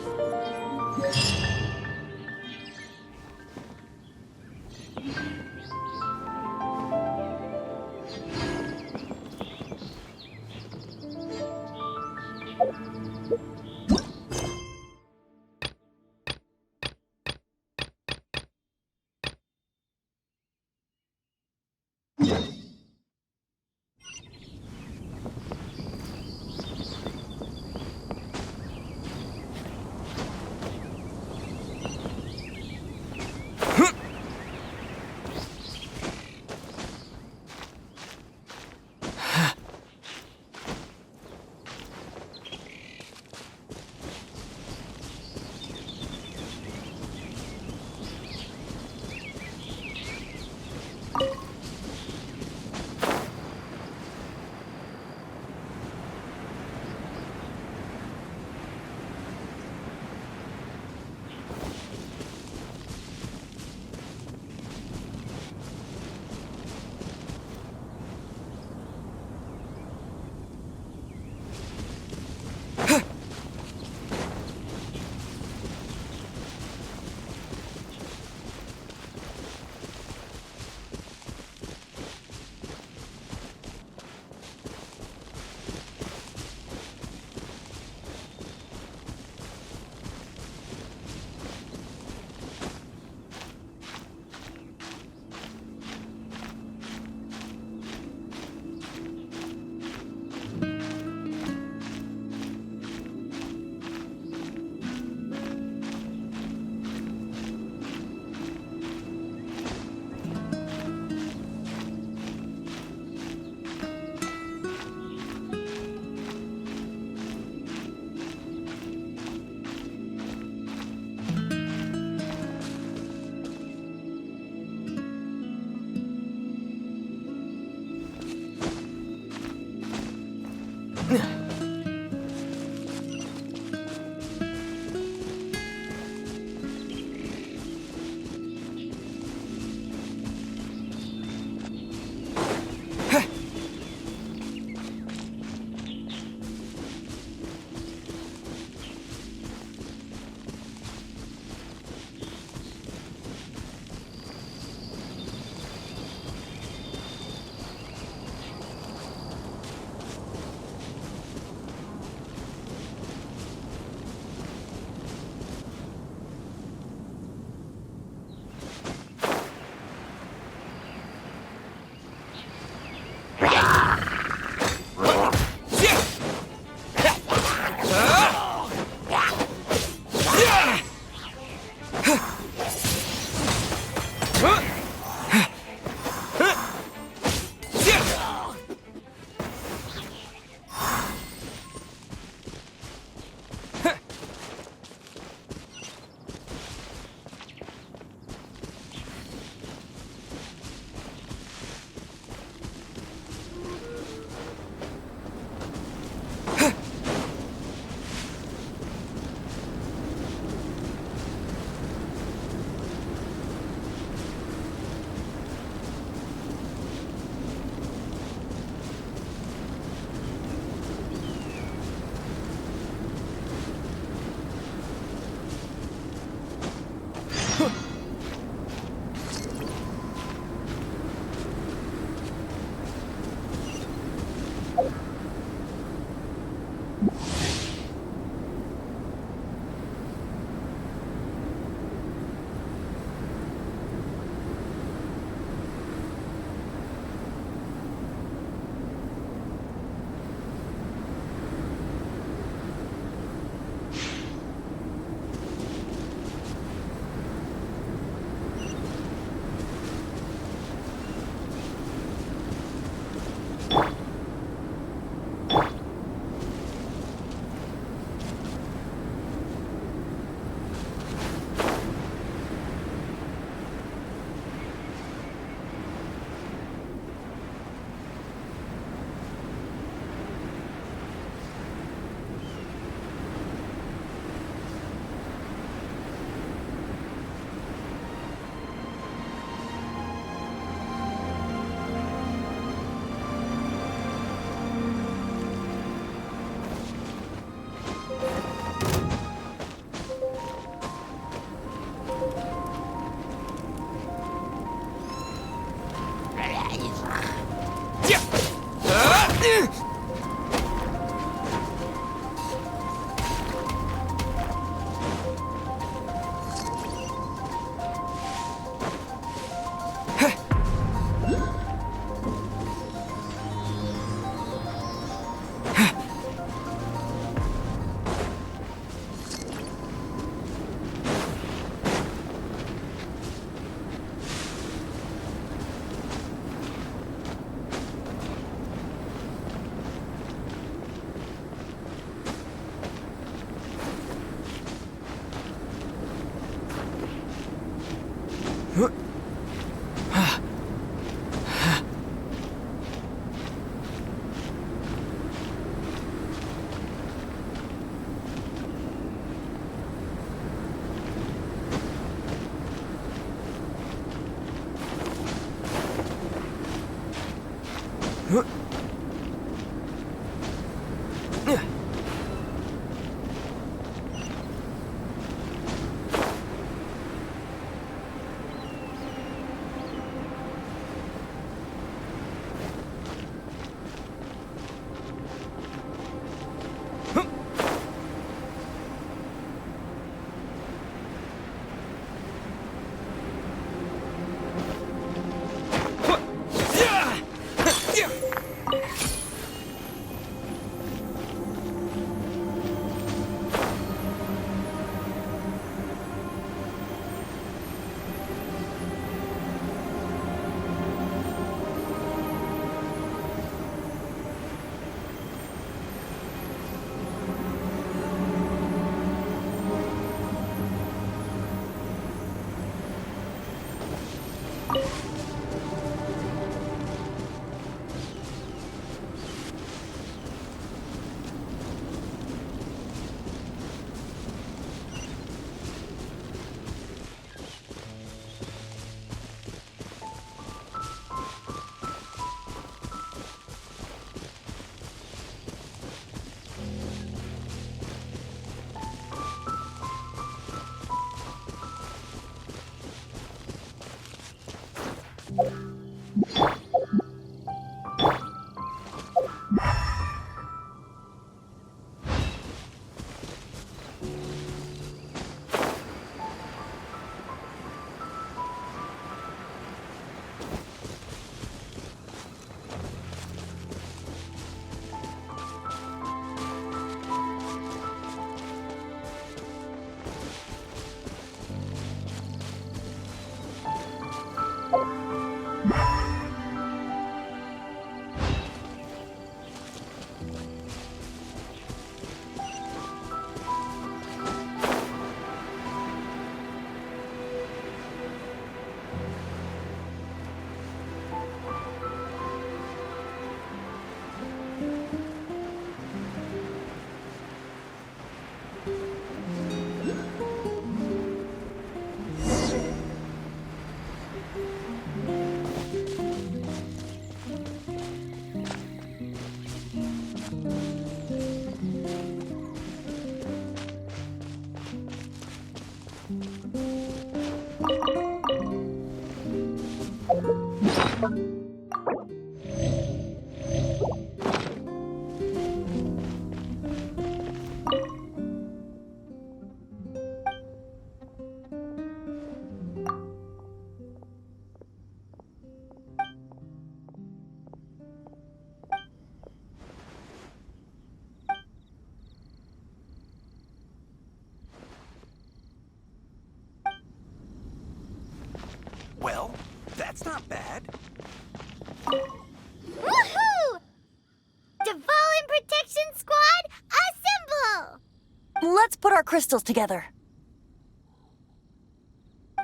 crystals together.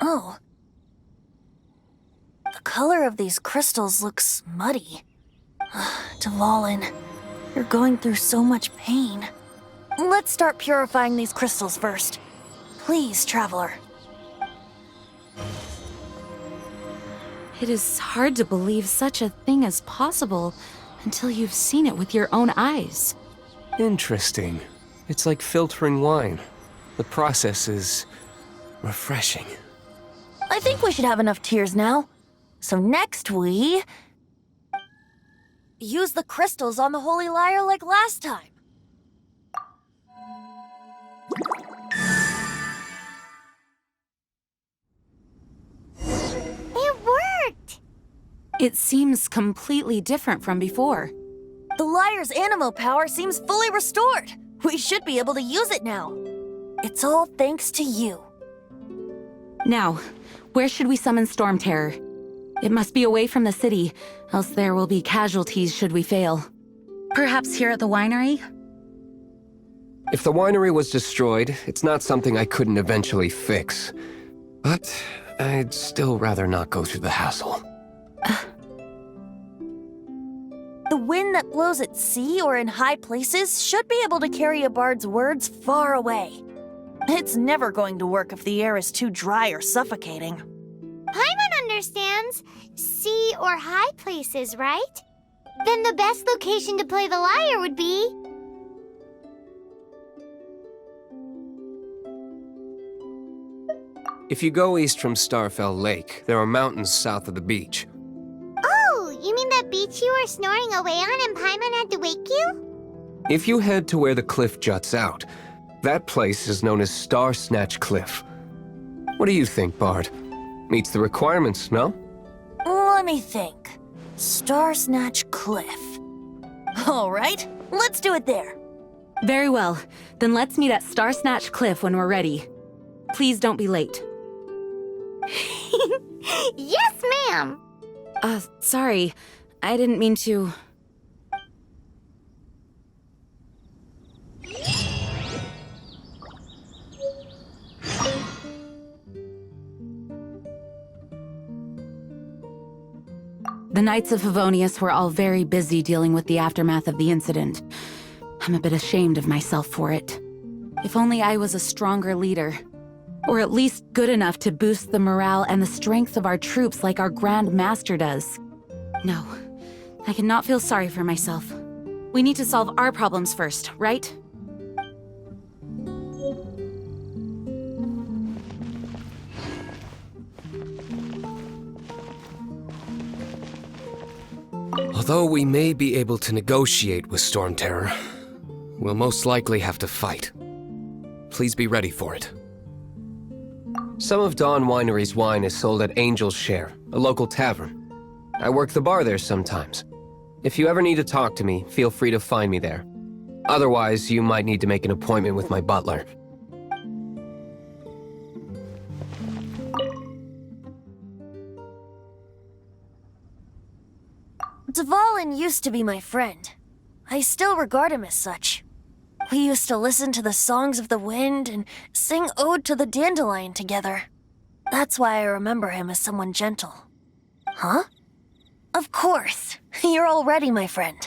Oh. The color of these crystals looks muddy. Dvalin, you're going through so much pain. Let's start purifying these crystals first. Please, Traveler. It is hard to believe such a thing is possible until you've seen it with your own eyes. Interesting. It's like filtering wine. The process is refreshing. I think we should have enough tears now. So next we... use the crystals on the Holy Lyre like last time. It worked! It seems completely different from before. The Lyre's animo power seems fully restored. We should be able to use it now. It's all thanks to you. Now, where should we summon Storm Terror? It must be away from the city, else there will be casualties should we fail. Perhaps here at the winery? If the winery was destroyed, it's not something I couldn't eventually fix. But I'd still rather not go through the hassle. The wind that blows at sea or in high places should be able to carry a bard's words far away. It's never going to work if the air is too dry or suffocating. Paimon understands sea or high places, right? Then the best location to play the lyre would be... If you go east from Starfell Lake, there are mountains south of the beach. Oh, you mean that beach you were snoring away on and Paimon had to wake you? If you head to where the cliff juts out, that place is known as Star Snatch Cliff. What do you think, Bard? Meets the requirements, no? Let me think. Star Snatch Cliff. All right, let's do it there. Very well. Then let's meet at Star Snatch Cliff when we're ready. Please don't be late. Yes, ma'am! Sorry. I didn't mean to... The Knights of Favonius were all very busy dealing with the aftermath of the incident. I'm a bit ashamed of myself for it. If only I was a stronger leader. Or at least good enough to boost the morale and the strength of our troops like our Grand Master does. No, I cannot feel sorry for myself. We need to solve our problems first, right? Although we may be able to negotiate with Storm Terror, we'll most likely have to fight. Please be ready for it. Some of Dawn Winery's wine is sold at Angel's Share, a local tavern. I work the bar there sometimes. If you ever need to talk to me, feel free to find me there. Otherwise, you might need to make an appointment with my butler. Dvalin used to be my friend. I still regard him as such. We used to listen to the songs of the wind and sing Ode to the Dandelion together. That's why I remember him as someone gentle. Huh? Of course. You're already my friend.